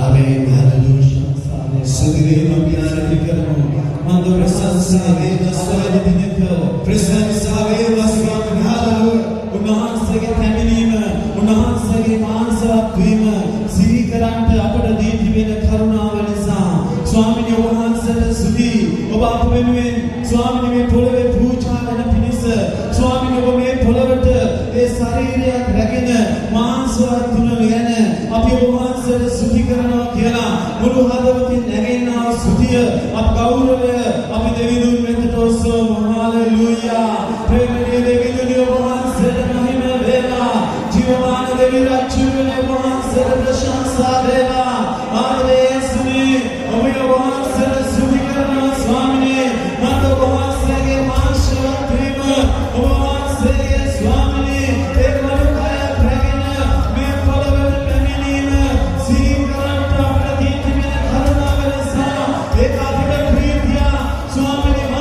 ආමේන් hallelujah සුදිරේම පියාණන් කරමු මන්ද ප්‍රසන්නතාවේ දස්වාදී දිනක ප්‍රසන්නතාවේ වස්වාමි හalleluya උන්වහන්සේගේ පැමිණීම උන්වහන්සේගේ මානසවත් වීම සිහි කරන්ට අපට දී තිබෙන කරුණාව නිසා ස්වාමීන් වහන්සේට සුදී ඔබ අප වෙනුවෙන් ස්වාමීන් මේ පොළවේ පූජා කරන පිණිස ස්වාමීන් ඔබ මේ පොළවට ඒ ශරීරයක් රැගෙන මාංශවත් තුන ගැන අපි ඔබ වහන්සේට සුදි කරනවා කියලා මුළු හදවතින් නැගෙනා සුදිය අප ගෞරවය අපි දෙවිඳුන් වෙතට ඔස්සවමු හalleluya ප්‍රේමණීය දෙවිඳුනි ඔබ වහන්සේට මහිම වේවා ජීවමාන දෙවි රාජ්‍යවල ඔබ වහන්සේට ප්‍රශංසා වේවා ආදරේ යේසුනි ඔබ වහන්සේට සුදි කරනවා ස්වාමීනි මත ඔබ වහන්සේගේ මාංශවත් වීම ඔබ වහන්සේගේ ස්වාමීනි ඒ මනුකය ප්‍රගෙන මේ පොළවට පැමිණීම සීකරන්ට අපට දී තිබෙන කරුණාව නිසා ඒක අපට ප්‍රීතිය ස්වාමීනි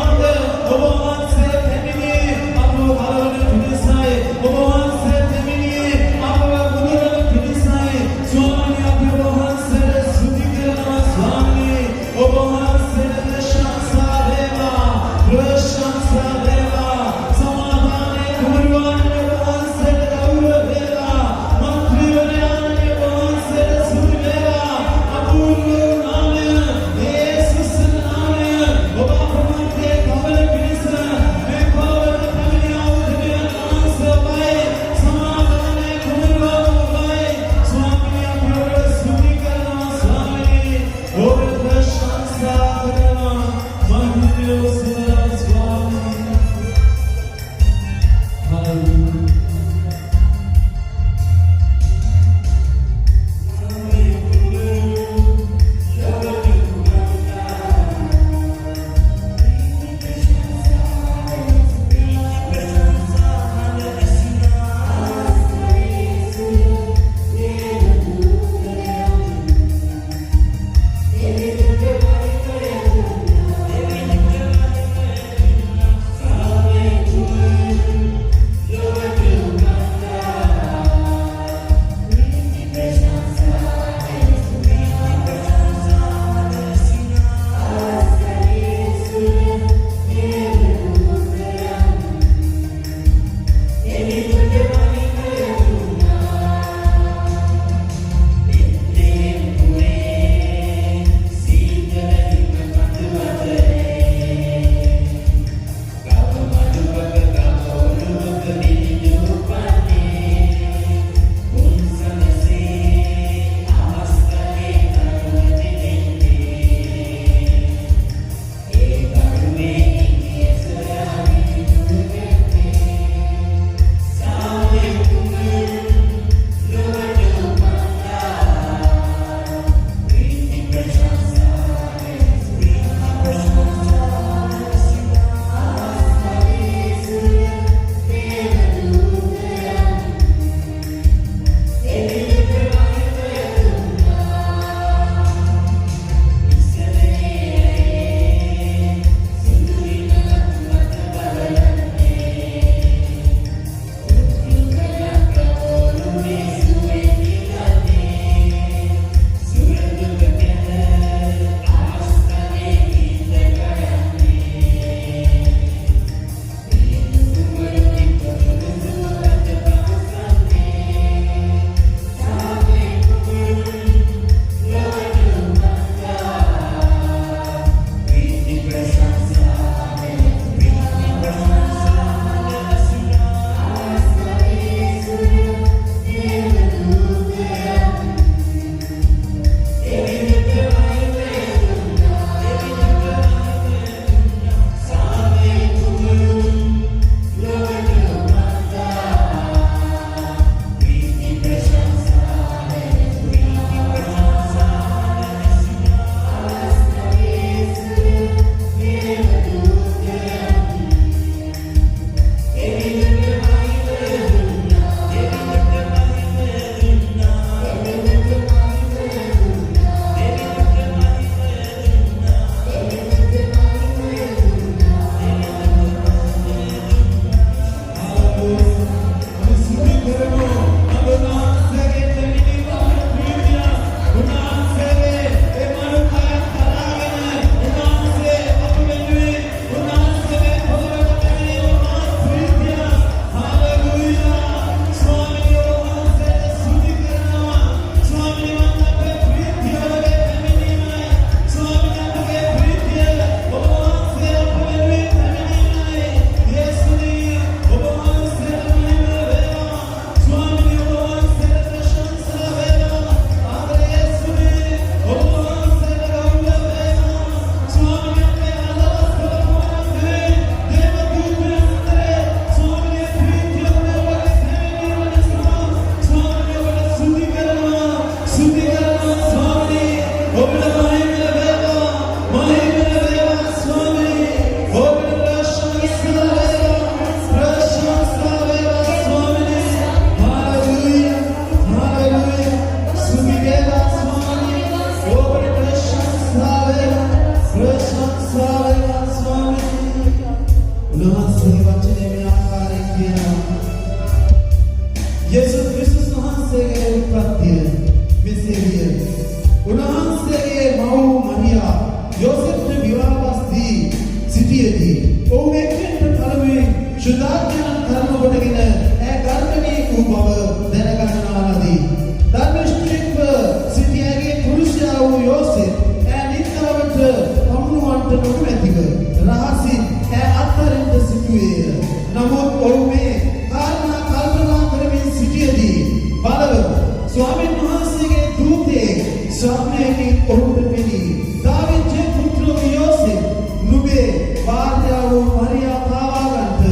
स्वप्ने की ओट मिली दाविद जे पुत्र योसेफ नुबे बार्यावो मरिया पावागंत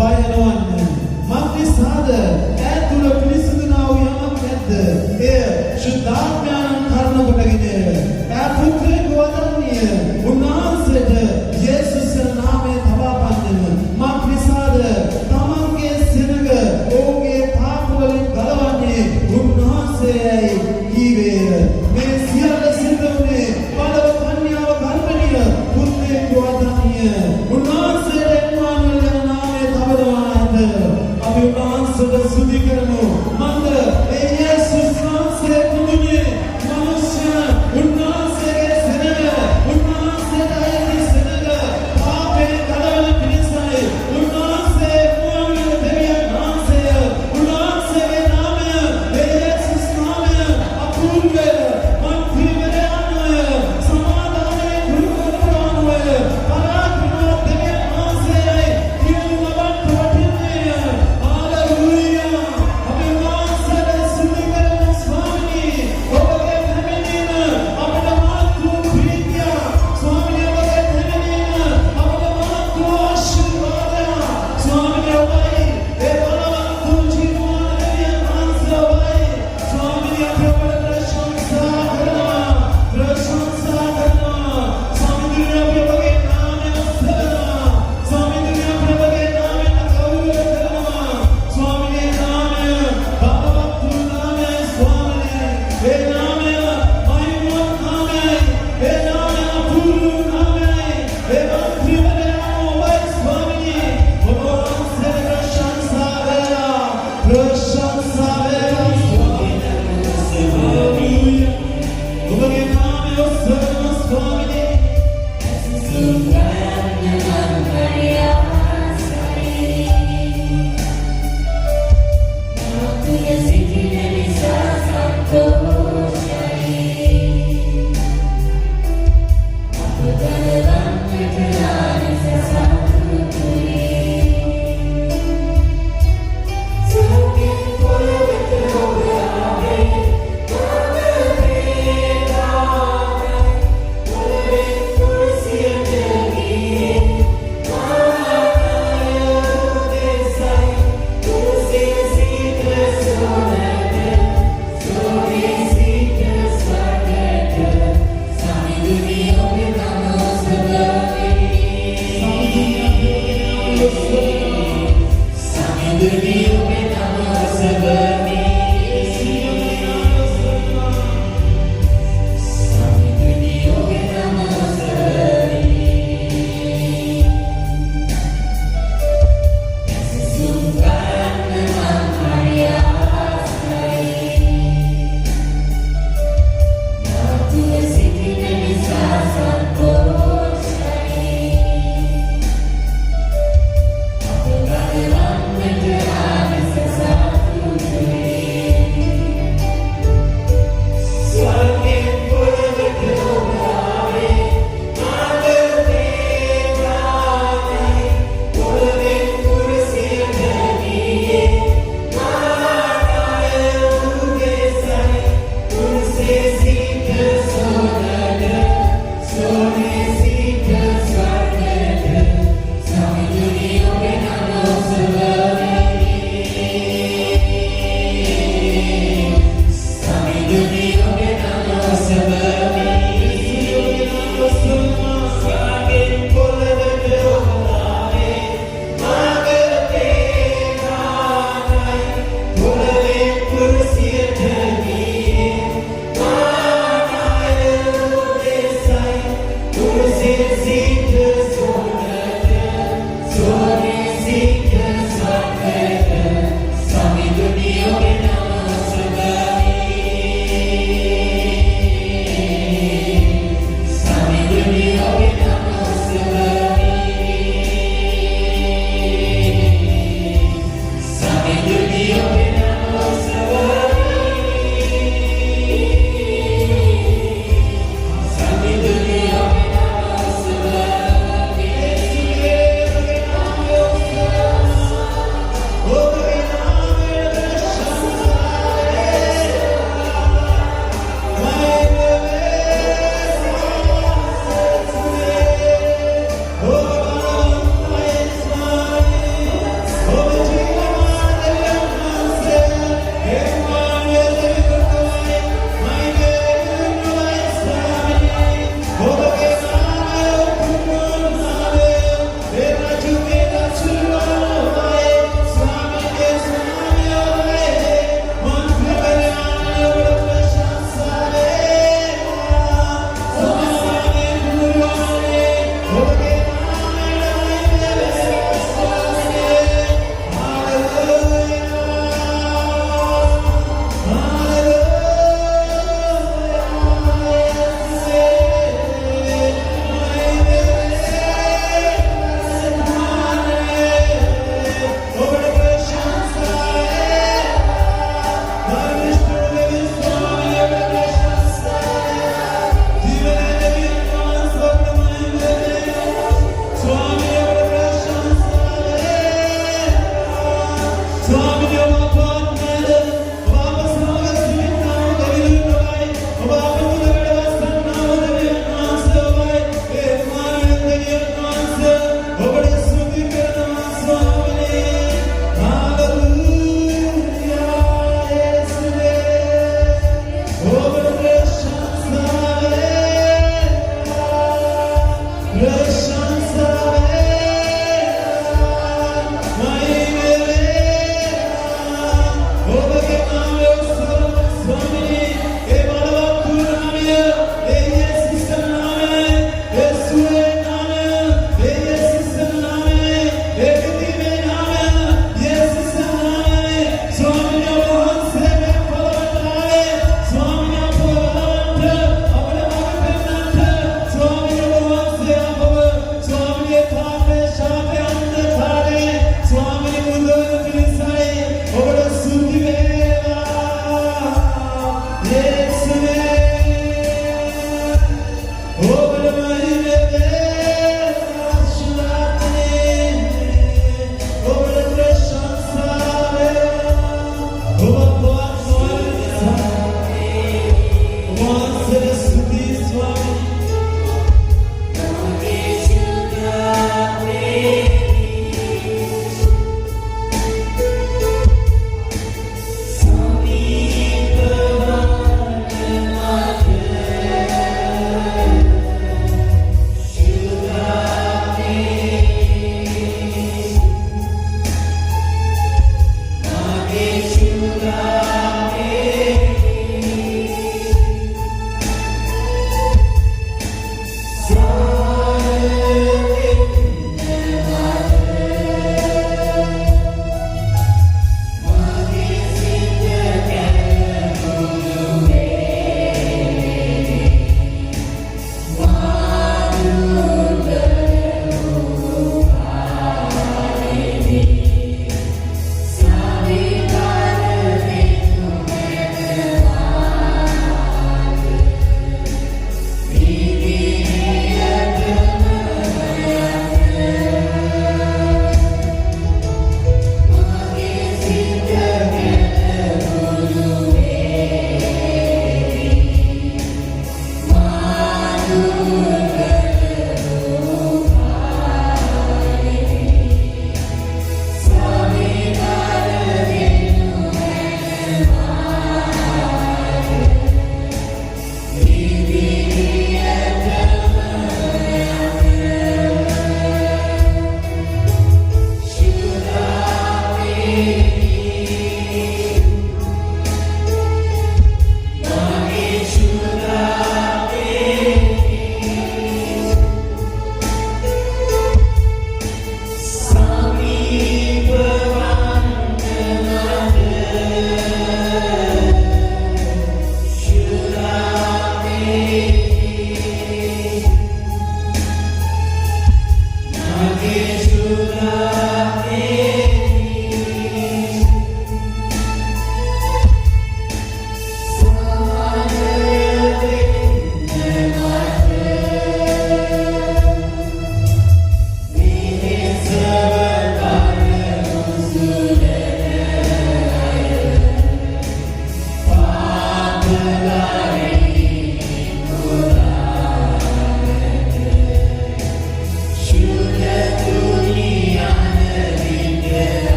बयनवन्न मक्रिसाद ऐतुल पिलिसुदनाव यमक නැද්ද එය සුද්ධාත්මයන් කරන කොටගෙන ඒ පුත්‍රේ ගෝදරණිය උන්වහන්සේට යේසුස් නාමයේ තබා පන්නන මක්රිසාද තමන්ගේ සෙනඟ ඔහුගේ පාප වලින් ගලවන්නේ උන්වහන්සේයි කීවේ මේ සියල්ල සිද්ධ වුණේ බලව කන්‍යාව ගර්භණිය පුත්‍රේ ගෝදරණිය උන්වහන්සේට එම්මානුවෙල් යන නාමයේ තබනවා අපි උන්වහන්සේට ස්තුති කරමු මන්ද ඒ යේසුස් වහන්සේ කුදුනේ මනුෂ්‍ය උන්වහන්සේගේ සෙනඟ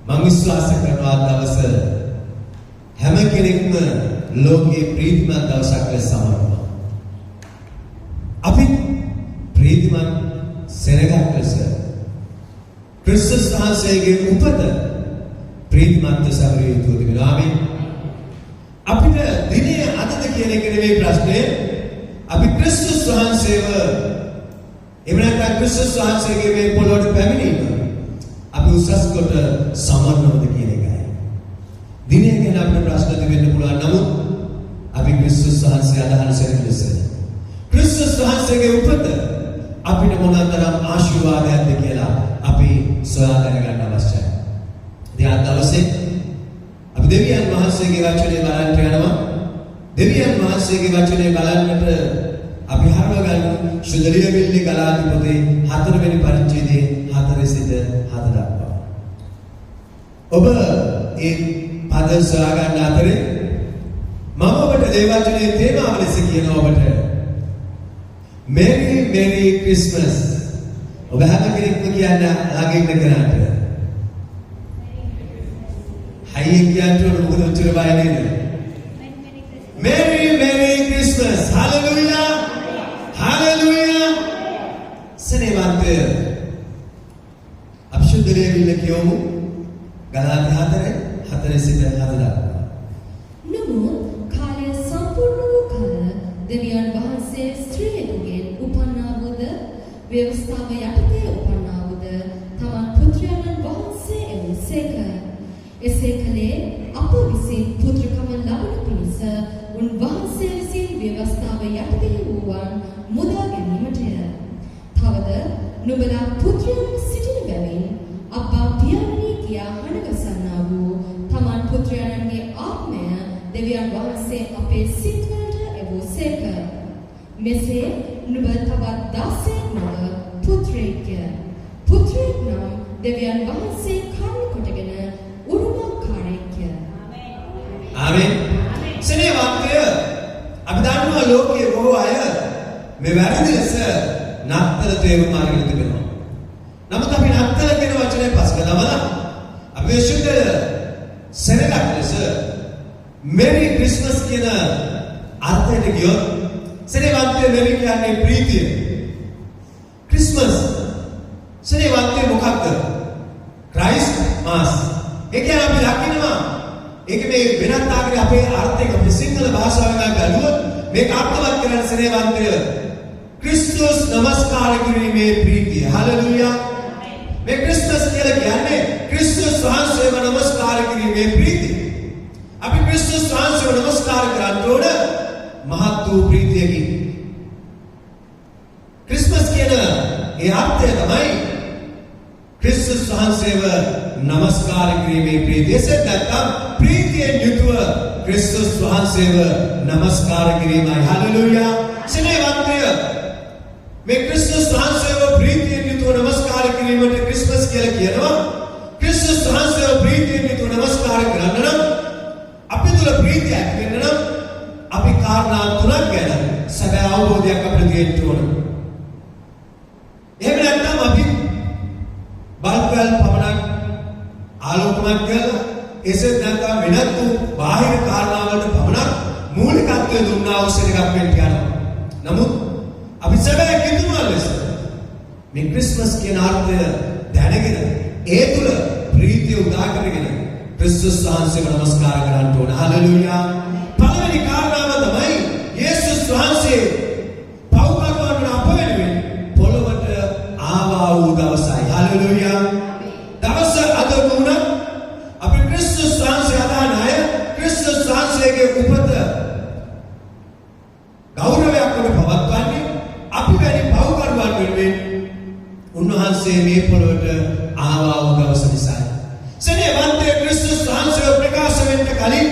මම විශ්වාස කරනවා දවස හැම කෙනෙක්ම ලෝකයේ ප්‍රීතිමත් දවසක් ලෙස සමරනවා. අපි ප්‍රීතිමත් සෙනගක් ලෙස ක්‍රිස්තුස් වහන්සේගේ උපත ප්‍රීතිමත් සමරිය යුතු වෙනවා. ආමේන්. අපිට දිනේ අදද කියන එක නෙවෙයි ප්‍රශ්නේ. අපි ක්‍රිස්තුස් වහන්සේව එහෙම නැත්නම් ක්‍රිස්තුස් වහන්සේගේ මේ පොළොවට පැමිණීම අපි උසස් කොට සමරනවද කියන එකයි. දිනේ ගැන අපිට ප්‍රශ්න දෙන්න පුළුවන්. නමුත් අපි ක්‍රිස්තුස් වහන්සේ අදහන සෙනග ලෙස ක්‍රිස්තුස් වහන්සේගේ උපත අපිට මොනතරම් ආශිර්වාදයක්ද කියලා අපි සොයා දැනගන්න අවශ්‍යයි. දැන් දවසේ අපි දෙවියන් වහන්සේගේ වචනේ බලන්න යනවා. දෙවියන් වහන්සේගේ වචනේ බලන්නට අපි හරවගන්න ශුද්ධලියවිල්ලේ ගලාති පොතේ 4 වෙනි පරිච්ඡේදයේ 4 සිට 7 දක්වා. ඔබ ඒ පද සොයා ගන්න අතරේ මම ඔබට දේවචනේ තේමාව ලෙස කියනවා ඔබට Merry Merry Christmas. ඔබ හැම කෙනෙක්ම කියන්න ළඟ ඉන්න කෙනාට. හයියෙන් කියන්න මොකද උච්චර බය නේද? Merry Merry Christmas. Hallelujah. Hallelujah. සෙනෙවන්ත අපශුද්ධලේ විල්ල කියවමු. ගලාති 4 සිට 7 දක්වා. නමුත් කාලය සම්පූර්ණ වූ කල දෙවියන් වහන්සේ ස්ත්‍රියකගෙන් උපන්නා වූද ව්‍යවස්ථාව යටතේ උපන්නා වූද තමන් පුත්‍රයන්න් වහන්සේ එවසේක. එසේ කලේ අප විසින් පුත්‍රකම ලබන පිණිස උන්වහන්සේ විසින් ව්‍යවස්ථාව යටතේ වූවන් මුදා ගැනීමටය. තවද නුඹලා පුත්‍රයන් සිටින බැවින් අබ්බා පියාණනි කියා හඬගසන්නා වූ තමන් පුත්‍රයන්ගේ ආත්මය දෙවියන් වහන්සේ අපේ සිත්වලට එවසේක. මෙසේ නුඹ තවත් දාසයෙක් නොව පුත්‍රයෙක්ය. පුත්‍රයෙක් නම් දෙවියන් වහන්සේ කරුණ කොටගෙන උරුමකාරයෙක්ය. ආමේන්. සෙනෙවන්තය අපි දන්නවා ලෝකයේ බොහෝ අය මේ වැරදි ලෙස නත්තල තේරුම් අරගෙන තිබෙනවා. නමුත් අපි නත්තල කියන වචනේ පස්ක දාලා අපි විශුද්ධ සෙනගක් ලෙස මෙරි ක්‍රිස්මස් කියන අර්ථයට ගියොත් සෙනෙවන්තය මෙරි කියන්නේ ප්‍රීතිය. ක්‍රිස්මස් සෙනෙවන්තය මොකක්ද? ක්‍රයිස්ට් මාස්. ඒ කියන්නේ අපි දකිනවා ඒක මේ වෙනත් ආකාරයේ අපේ අර්ථයක අපි සිංහල භාෂාවෙන් ගලුවොත් මේක අර්ථවත් කරන සෙනෙවන්තය ක්‍රිස්තුස් නමස්කාර කිරීමේ ප්‍රීතිය. හලෙලූයා. මේ ක්‍රිස්මස් කියලා කියන්නේ ක්‍රිස්තුස් වහන්සේව නමස්කාර කිරීමේ ප්‍රීතිය. අපි ක්‍රිස්තුස් වහන්සේව නමස්කාර කරන්න ඕන මහත් වූ ප්‍රීතියකින්. ක්‍රිස්මස් කියන ඒ අර්ථය තමයි ක්‍රිස්තුස් වහන්සේව නමස්කාර කිරීමේ ප්‍රීතිය. එසේත් නැත්නම් ප්‍රීතියෙන් යුතුව ක්‍රිස්තුස් වහන්සේව නමස්කාර කිරීමයි. හලෙලූයා. සෙනෙවන්තය මේ ක්‍රිස්තුස් වහන්සේව ප්‍රීතියෙන් යුතුව නමස්කාර කිරීමට ක්‍රිස්මස් කියලා කියනවා. ක්‍රිස්තුස් වහන්සේව ප්‍රීතියෙන් යුතුව නමස්කාර කරන්න නම් අපි තුල ප්‍රීතිය ඇති වෙන්න නම් අපි කාරණා තුනක් ගැන සැබෑ අවබෝධයක් අපිට තියෙන්න ඕන. එහෙම නැත්නම් අපි බල්බල් පමණක් ආලෝකමත් කරලා එසේත් නැත්නම් වෙනත් වූ බාහිර කාරණාවලට පමණක් මූලිකත්වය දුන්නා වූ සෙනගක් වෙන්න යනවා. නමුත් අපි සැබෑ කිතුමල් ලෙස මේ ක්‍රිස්මස් කියන අර්ථය දැනගෙන ඒ තුල ප්‍රීතිය උදා කරගෙන ක්‍රිස්තුස් වහන්සේව නමස්කාර කරන්න ඕන. හලෙලූයා. පළවෙනි කාරණාව තමයි යේසුස් වහන්සේ පව්කරුවන් අප වෙනුවෙන් පොළොවට ආවා වූ දවසයි. හලෙලූයා. දවස අද වුණ අපි ක්‍රිස්තුස් වහන්සේ අදහන අය ක්‍රිස්තුස් වහන්සේගේ උපත ගෞරවයක් කොට පවත්වන්නේ අපි වැනි පව්කරුවන් වෙනුවෙන් උන්වහන්සේ මේ පොළොවට ආවා වූ දවස නිසායි. සෙනෙවන්තය ක්‍රිස්තුස් වහන්සේව ප්‍රකාශ වෙන්න කලින්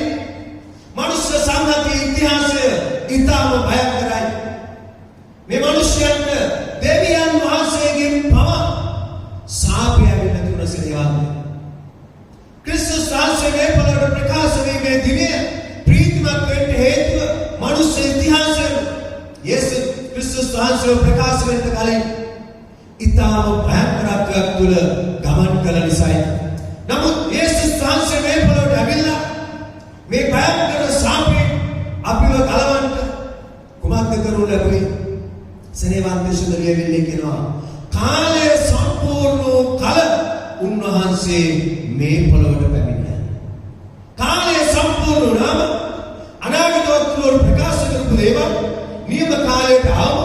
මනුෂ්‍ය සංහතියේ ඉතිහාසය ඉතාම භයංකරයි. මේ මනුෂ්‍යයන්ට දෙවියන් වහන්සේගෙන් පවා සාපය වෙන්න තුන සෙනෙවන්තය. ක්‍රිස්තුස් වහන්සේ මේ පොළොවට ප්‍රකාශ වීමේ දිනය ප්‍රීතිමත් වෙන්න හේතුව මනුෂ්‍ය ඉතිහාසයෙන් යේසුස් ක්‍රිස්තුස් වහන්සේව ප්‍රකාශ වෙන්න කලින් ඉතාම භයංකරත්වයක් තුළ ගමන් කළ නිසායි. නමුත් යේසුස් වහන්සේ මේ පොළොවට ඇවිල්ලා මේ භයංකර සාපේ අපිව ගලවන්න කුමක්ද කරනු ලැබුවේ? සෙනෙවන්ත සුදලියවිල්ලේ කියනවා කාලය සම්පූර්ණ වූ කල උන්වහන්සේ මේ පොළොවට පැමිණියා. කාලය සම්පූර්ණ වුණාම අනාගතවල ප්‍රකාශ කරපු දේවල් නියම කාලයට ආව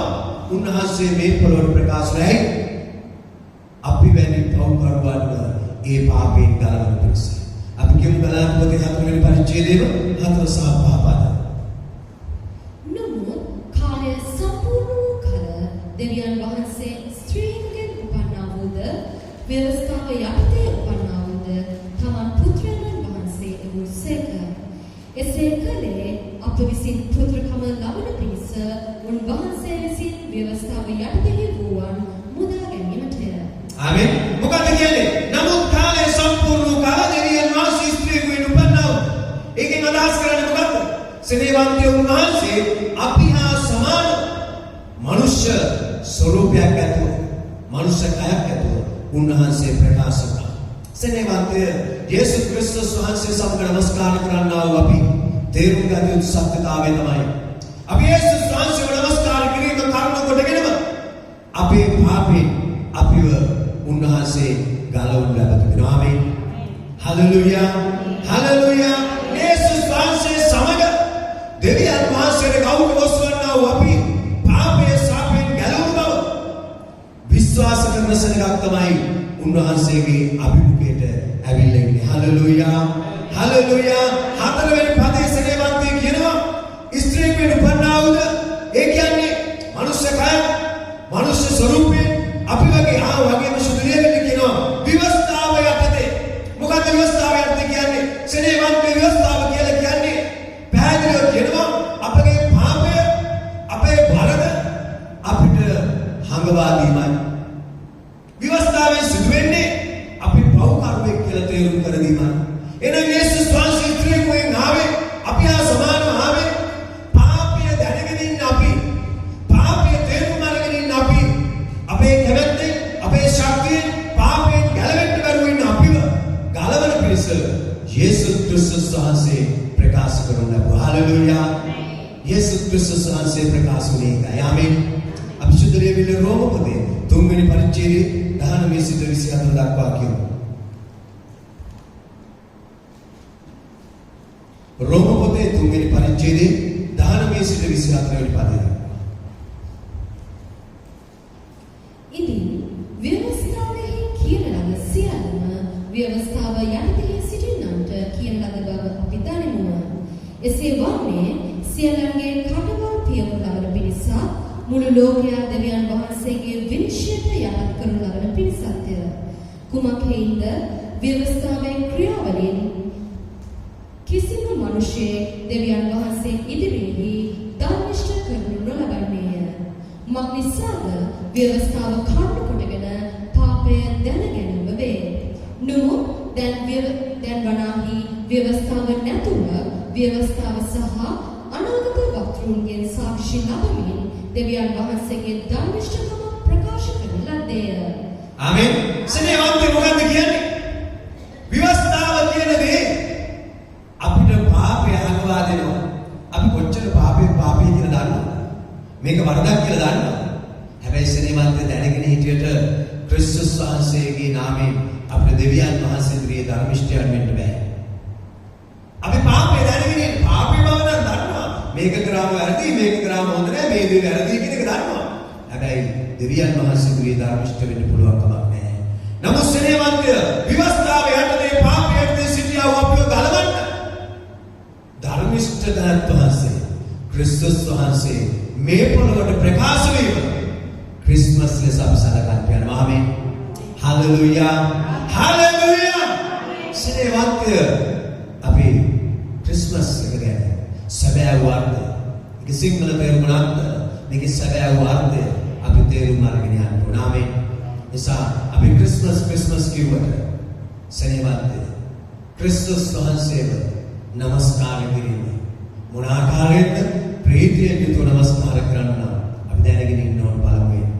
උන්වහන්සේ මේ පොළොවට ප්‍රකාශ කරයි. අපි වැනි පව්කරුවන්ව ඒ පාපයෙන් ගලවන්න පිණිස. අපි කියමු ගලාති පොතේ 4 වෙනි පරිච්ඡේදයේම 4 සහ 5 පද. නමුත් කාලය සම්පූර්ණ වූ කල දෙවියන් වහන්සේ ස්ත්‍රීන්ගෙන් උපන්නා වූද ව්‍යවස්ථාව යටතේ උපන්නා වූද තමන් පුත්‍රයන් වහන්සේ වූසේක. එසේ කලේ අප විසින් පුත්‍රකම ලබන පිණිස උන්වහන්සේ විසින් ව්‍යවස්ථාව යටතේ වූවන් මුදා ගැනීමටය. ආමෙන්. මොකද කියන්නේ? නමුත් කාලය සම්පූර්ණ වූ කල දෙවියන් වහන්සේ ස්ත්‍රීන්ගෙන් උපන්නා වූ. ඒකෙන් අදහස් කරන්නේ මොකක්ද? සෙනෙවන්තය උන්වහන්සේ අපි හා සමාන මනුෂ්‍ය ස්වරූපයක් ඇතුව මනුෂ්‍ය කයක් ඇතුව උන්වහන්සේ ප්‍රකාශ කළා. සෙනෙවන්තය යේසුස් ක්‍රිස්තුස් වහන්සේ සමග නමස්කාර කරන්නා වූ අපි තේරුම් ගත යුතු සත්‍යතාවය තමයි අපි යේසුස් වහන්සේව නමස්කාර කිරීම කරුණ කොටගෙනම අපේ පාපේ අපිව උන්වහන්සේ ගලවනු ලැබෙනවා. ආමේන්. හලෙලූයා. හලෙලූයා. යේසුස් වහන්සේ සමග දෙවියන් වහන්සේට ගෞරව ඔස්වන්නා වූ අපි පාපයේ සාපෙන් ගැලවුණු බව විශ්වාස කරන සෙනගක් තමයි උන්වහන්සේගේ අභිමුඛයට ඇවිල්ලා ඉන්නේ. හලෙලූයා. හලෙලූයා. 4 වෙනි පදයේ සෙනෙවන්තය කියනවා ස්ත්‍රීන් උපන්නා වූද ඒ කියන්නේ මනුෂ්‍ය කය මනුෂ්‍ය ස්වරූපේ අපි වගේ වගේම සුදුලියෙන්නේ කියනවා විවස්ථාව යටතේ. මොකක්ද විවස්ථාව යටතේ කියන්නේ? සෙනෙවන්ත විවස්ථාව කියලා කියන්නේ පැහැදිලිව කියනවා අපගේ පාපය අපේ වරද අපිට හංගවා දීමයි. විවස්ථාවෙන් සිදු වෙන්නේ අපි පව්කරුවෙක් කියලා තේරුම් කර දීමයි. එනම් යේසුස් වහන්සේ ත්‍රිකෝණයෙන් ආවේ අපි හා සමානව ආවේ පාපය දැනගෙන ඉන්න අපි පාපය තේරුම් අරගෙන ඉන්න අපි අපේ කැමැත්තෙන් අපේ ශක්තියෙන් පාපයෙන් ගැලවෙන්න බැරුව ඉන්න අපිව ගලවන පිණිස යේසුස් ක්‍රිස්තුස් වහන්සේ ප්‍රකාශ කරන ලැබුවා. හලෙලූයා. යේසුස් ක්‍රිස්තුස් වහන්සේ ප්‍රකාශ වුණේ ඒකයි. ආමේන්. අපි සුදුලියවිල්ල රෝම පොතේ 3 වෙනි පරිච්ඡේදයේ 19 සිට 24 දක්වා කියමු. රෝම පොතේ 3 වෙනි පරිච්ඡේදයේ 19 සිට 24 වෙනි පදය. ඉතින් ව්‍යවස්ථාවෙහි කියන ලද සියල්ලම ව්‍යවස්ථාව යටතේ සිටින්නන්ට කියන ලද බව අපි දනිමු. එසේ වන්නේ සියල්ලන්ගේ කටවල් පියවර ලබන පිණිස මුළු ලෝකයා දෙවියන් වහන්සේගේ විනිශ්චයට යටත් කරනු ලබන පිණිසත්ය. කුමක් හේින්ද ව්‍යවස්ථාවේ ක්‍රියාවලින් කිසිම මිනිසෙක් දෙවියන් වහන්සේ ඉදිරියේ ධර්මිෂ්ඨ කරනු නොලබන්නේය. මක්නිසාද ව්‍යවස්ථාව කඩ කොටගෙන පාපය දැනගැනීම වේ. නමුත් දැන් වනාහි ව්‍යවස්ථාව නැතුව ව්‍යවස්ථාව සහ අනාගත වක්තෘන්ගෙන් සාක්ෂි ලබමින් දෙවියන් වහන්සේගේ ධර්මිෂ්ඨකම ප්‍රකාශ කරන ලද්දේය. ආමෙන්. සෙනෙවන්තය මොකක්ද කියන්නේ? විවස්ථාව කියන දේ අපිට පාපය හංගවා දෙනවා. අපි කොච්චර පාපේ කියලා දන්නවද? මේක වරදක් කියලා දන්නවා. හැබැයි සෙනෙවන්තය දැනගෙන හිටියට ක්‍රිස්තුස් වහන්සේගේ නාමයෙන් අපිට දෙවියන් වහන්සේ ඉදිරියේ ධර්මිෂ්ඨයන් වෙන්න බෑ. අපි පාපේ දැනගෙන පාපේ බව නම් දන්නවා. මේක කරාම වැරදි, මේක කරාම හොඳ නෑ, මේ දේ වැරදි කියන එක දන්නවා. හැබැයි දෙවියන් වහන්සේ ඉදිරියේ ධර්මිෂ්ඨ වෙන්න පුළුවන් කමක් නෑ. නමුත් සෙනෙවන්තය විවස්ථාව යටතේ පාපය යටතේ සිටියා වූ අපිව ගලවන්න ධර්මිෂ්ඨ දනත් වහන්සේ ක්‍රිස්තුස් වහන්සේ මේ පොළොවට ප්‍රකාශ වීම ක්‍රිස්මස් ලෙස අපි සලකන්න යනවා. ආමේන්. හලෙලූයා. හලෙලූයා. සෙනෙවන්තය අපි ක්‍රිස්මස් එක ගැන සැබෑ වර්ධය ඒක සිංහල තේරුම නැත්නම් මේක සැබෑ වර්ධය අපි තේරුම් අරගෙන යන්න ඕන. ආමේන්. නිසා අපි ක්‍රිස්මස් කිව්වට සෙනෙවන්තය ක්‍රිස්තුස් වහන්සේව නමස්කාර කිරීම මොන ආකාරයෙන්ද ප්‍රීතියෙන් යුතුව නමස්කාර කරන්න නම් අපි දැනගෙන ඉන්න ඕන. පළමුවෙන්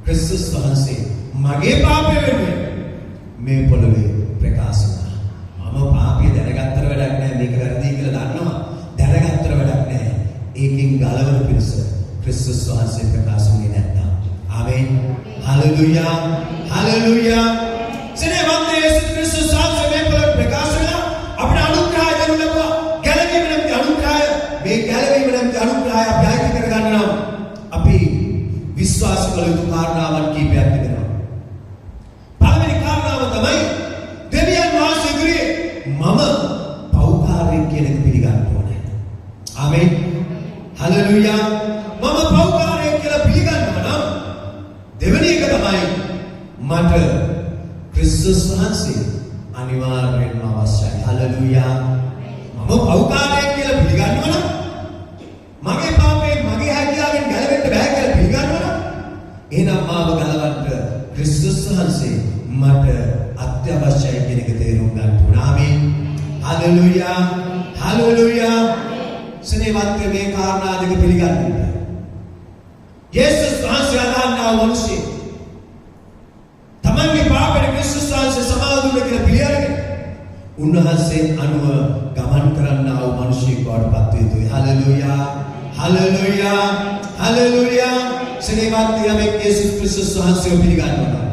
ක්‍රිස්තුස් වහන්සේ මගේ පාපය වෙනුවෙන් මේ පොළොවේ ප්‍රකාශ වුණා. हालेलुया हालेलुया සෙනෙහවන්ත යේසුස් ක්‍රිස්තුස් වහන්සේ මේ පොළ ප්‍රකාශ වෙලා අපේ අනුග්‍රහය දෙනු ලබුවා. ගැලවීම නැමැති අනුග්‍රහය මේ ගැලවීම නැමැති අනුග්‍රහය අපි අයිති කර ගන්න නම් අපි විශ්වාස කළ යුතු කාරණාවන් කීපයක් තිබෙනවා. පළවෙනි කාරණාව තමයි දෙවියන් වහන්සේ ඉදිරියේ මම පෞකාරයෙක් කියන එක පිළිගන්න ඕනේ. ආමේන්. හලෙලුයා. මම පෞකාරයෙක් කියලා පිළිගන්නවා නම් දෙවෙනි එක තමයි මට ක්‍රිස්තුස් වහන්සේ අනිවාර්යෙන්ම අවශ්‍යයි. හලෙලුයා. මම පෞකාරයෙක් කියලා පිළිගන්නවා නම් මගේ පාපයෙන් මගේ හැකියාවෙන් ගැලවෙන්න බෑ කියලා පිළිගන්නවා නම් එහෙනම් මාව ගලවන්න ක්‍රිස්තුස් වහන්සේ මට අත්‍යවශ්‍යයි කියන එක තේරුම් ගන්න ඕන. ආමේන්. හලෙලුයා. හලෙලුයා. සෙනෙහවන්ත මේ කාරණා දෙක පිළිගන්න. යේසුස් වහන්සේ අදහන්නා මිනිස්සු තමන්ගේ පාපයට ක්‍රිස්තුස් වහන්සේ සමාව දුන්න කියලා පිළිඅරගෙන උන්වහන්සේ අනුව ගමන් කරන්නා වූ මිනිසෙක් බවට පත් වේ යුතුයි. හලෙලුයා. හලෙලුයා. හලෙලුයා. සෙනෙහවන්ත යමෙක් යේසුස් ක්‍රිස්තුස් වහන්සේව පිළිගන්නවා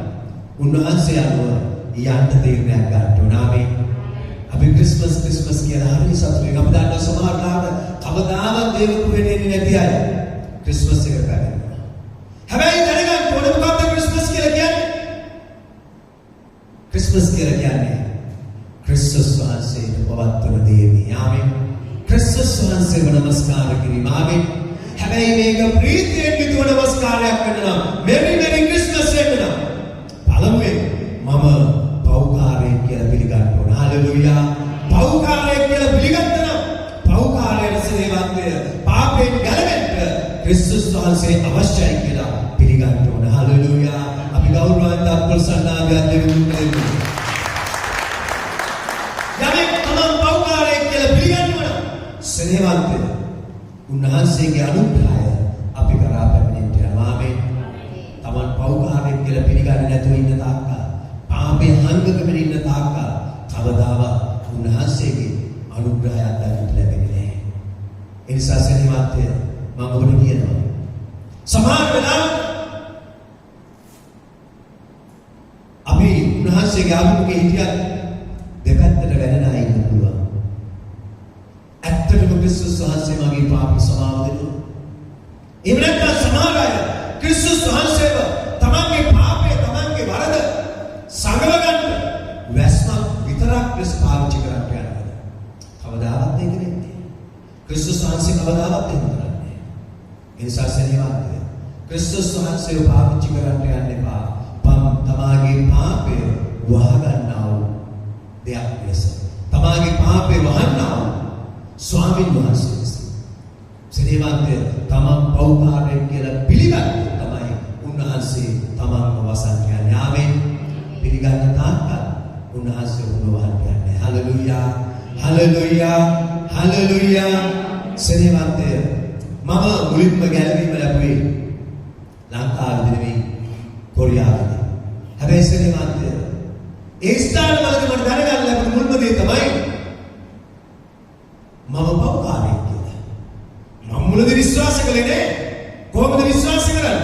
උන්වහන්සේ අනුව යන්න තීරණයක් ගන්න ඕන. ආමේන්. අපි ක්‍රිස්මස් කියලා හරි සතුටින් අපි දන්නා සමහරවිට කවදාවත් දේවතු වෙන්නේ නැති අය ක්‍රිස්මස් එක කරනවා. හැබැයි දැනගන්න ඕනේ මොකක්ද ක්‍රිස්මස් කියලා කියන්නේ? ක්‍රිස්මස් කියලා කියන්නේ ක්‍රිස්තුස් වහන්සේට පවත්වන දේවි. ආමේන්. ක්‍රිස්තුස් වහන්සේව නමස්කාර කිරීම. ආමේන්. හැබැයි මේක ප්‍රීතියෙන් යුතුව නමස්කාරයක් කරනවා. මෙරි ක්‍රිස්මස් වෙන්න නම් පළමුවෙන් මම පෞකාරයෙක් කියලා පිළිගන්න ඕන. හලෙලුයා. පෞකාරයෙක් කියලා පිළිගත්තා නම් පෞකාරයේ සේවත්වය පාපයෙන් ගැලවෙන්න ක්‍රිස්තුස් වහන්සේ අවශ්‍යයි කියලා පිළිගන්න ඕන. හලෙලුයා. අපි ගෞරවන්ත අප්‍රසන්නාගත දෙවියන්ට යමෙක් තමන් පෞකාරයෙක් කියලා පිළිගන්නවා නම් සේවත්වය උන්වහන්සේගේ අනුග්‍රහය අපි කරා පැමිණෙන්න යනවා. ආමේන්. තමන් පෞකාරයෙක් කියලා පිළිගන්නේ නැතුව ඉන්න තාක්කල් පාපේ හංගකගෙන ඉන්න තාක්කල් කවදාවත් උන්වහන්සේගේ අනුග්‍රහය අත්දැකීම ලැබෙන්නේ නැහැ. ඒ නිසා සෙනෙහවන්තය මම ඔබට කියනවා සමහර වෙලාවට අපි උන්වහන්සේගේ ආගමකේ හිටියත් දෙපැත්තට වැදෙනා ඉන්න පුළුවන්. ඇත්තටම ක්‍රිස්තුස් වහන්සේ මගේ පාප සමාව දෙනවා. එහෙම නැත්නම් සමහර අය ක්‍රිස්තුස් වහන්සේව තමන්ගේ පාපය තමන්ගේ වරද සංගව ගන්න වැස්මක් විතරක් ලෙස පාවිච්චි කරන්න යනවා. කවදාවත් ඒක නෙමෙයි. ක්‍රිස්තුස් වහන්සේ කවදාවත් එහෙම කරන්නේ නැහැ. ඒ නිසා සෙනෙහවන්තය ක්‍රිස්තුස් වහන්සේව පාවිච්චි කරන්න යන්න එපා. තමාගේ පාපය වහගන්නා වූ දෙයක් ලෙස. තමාගේ පාපය වහන්නා වූ ස්වාමීන් වහන්සේ ලෙස. සෙනෙහවන්තය තමන් පෞකාරයෙක් කියලා පිළිගත්තොත් තමයි උන්වහන්සේ තමන්ව වසන් කියන්නේ. ආමේන්. පිළිගන්න තාක්කල් උන්වහන්සේ ඔබව වහන් කියන්නේ. හලෙලුයා. හලෙලුයා. හලෙලුයා. සෙනෙහවන්තය මම මුලින්ම ගැලවීම ලැබුවේ ලංකාවේදී නෙවෙයි කොරියාවේදී. හැබැයි සෙනෙහවන්තය ඒ ස්ථානවලදී මට දැනගන්න ලැබුණ මුල්ම දේ තමයි මම පෞකාරයෙක් කියලා. මම මුලදී විශ්වාස කළේ නෑ. කොහොමද විශ්වාස කරන්නේ?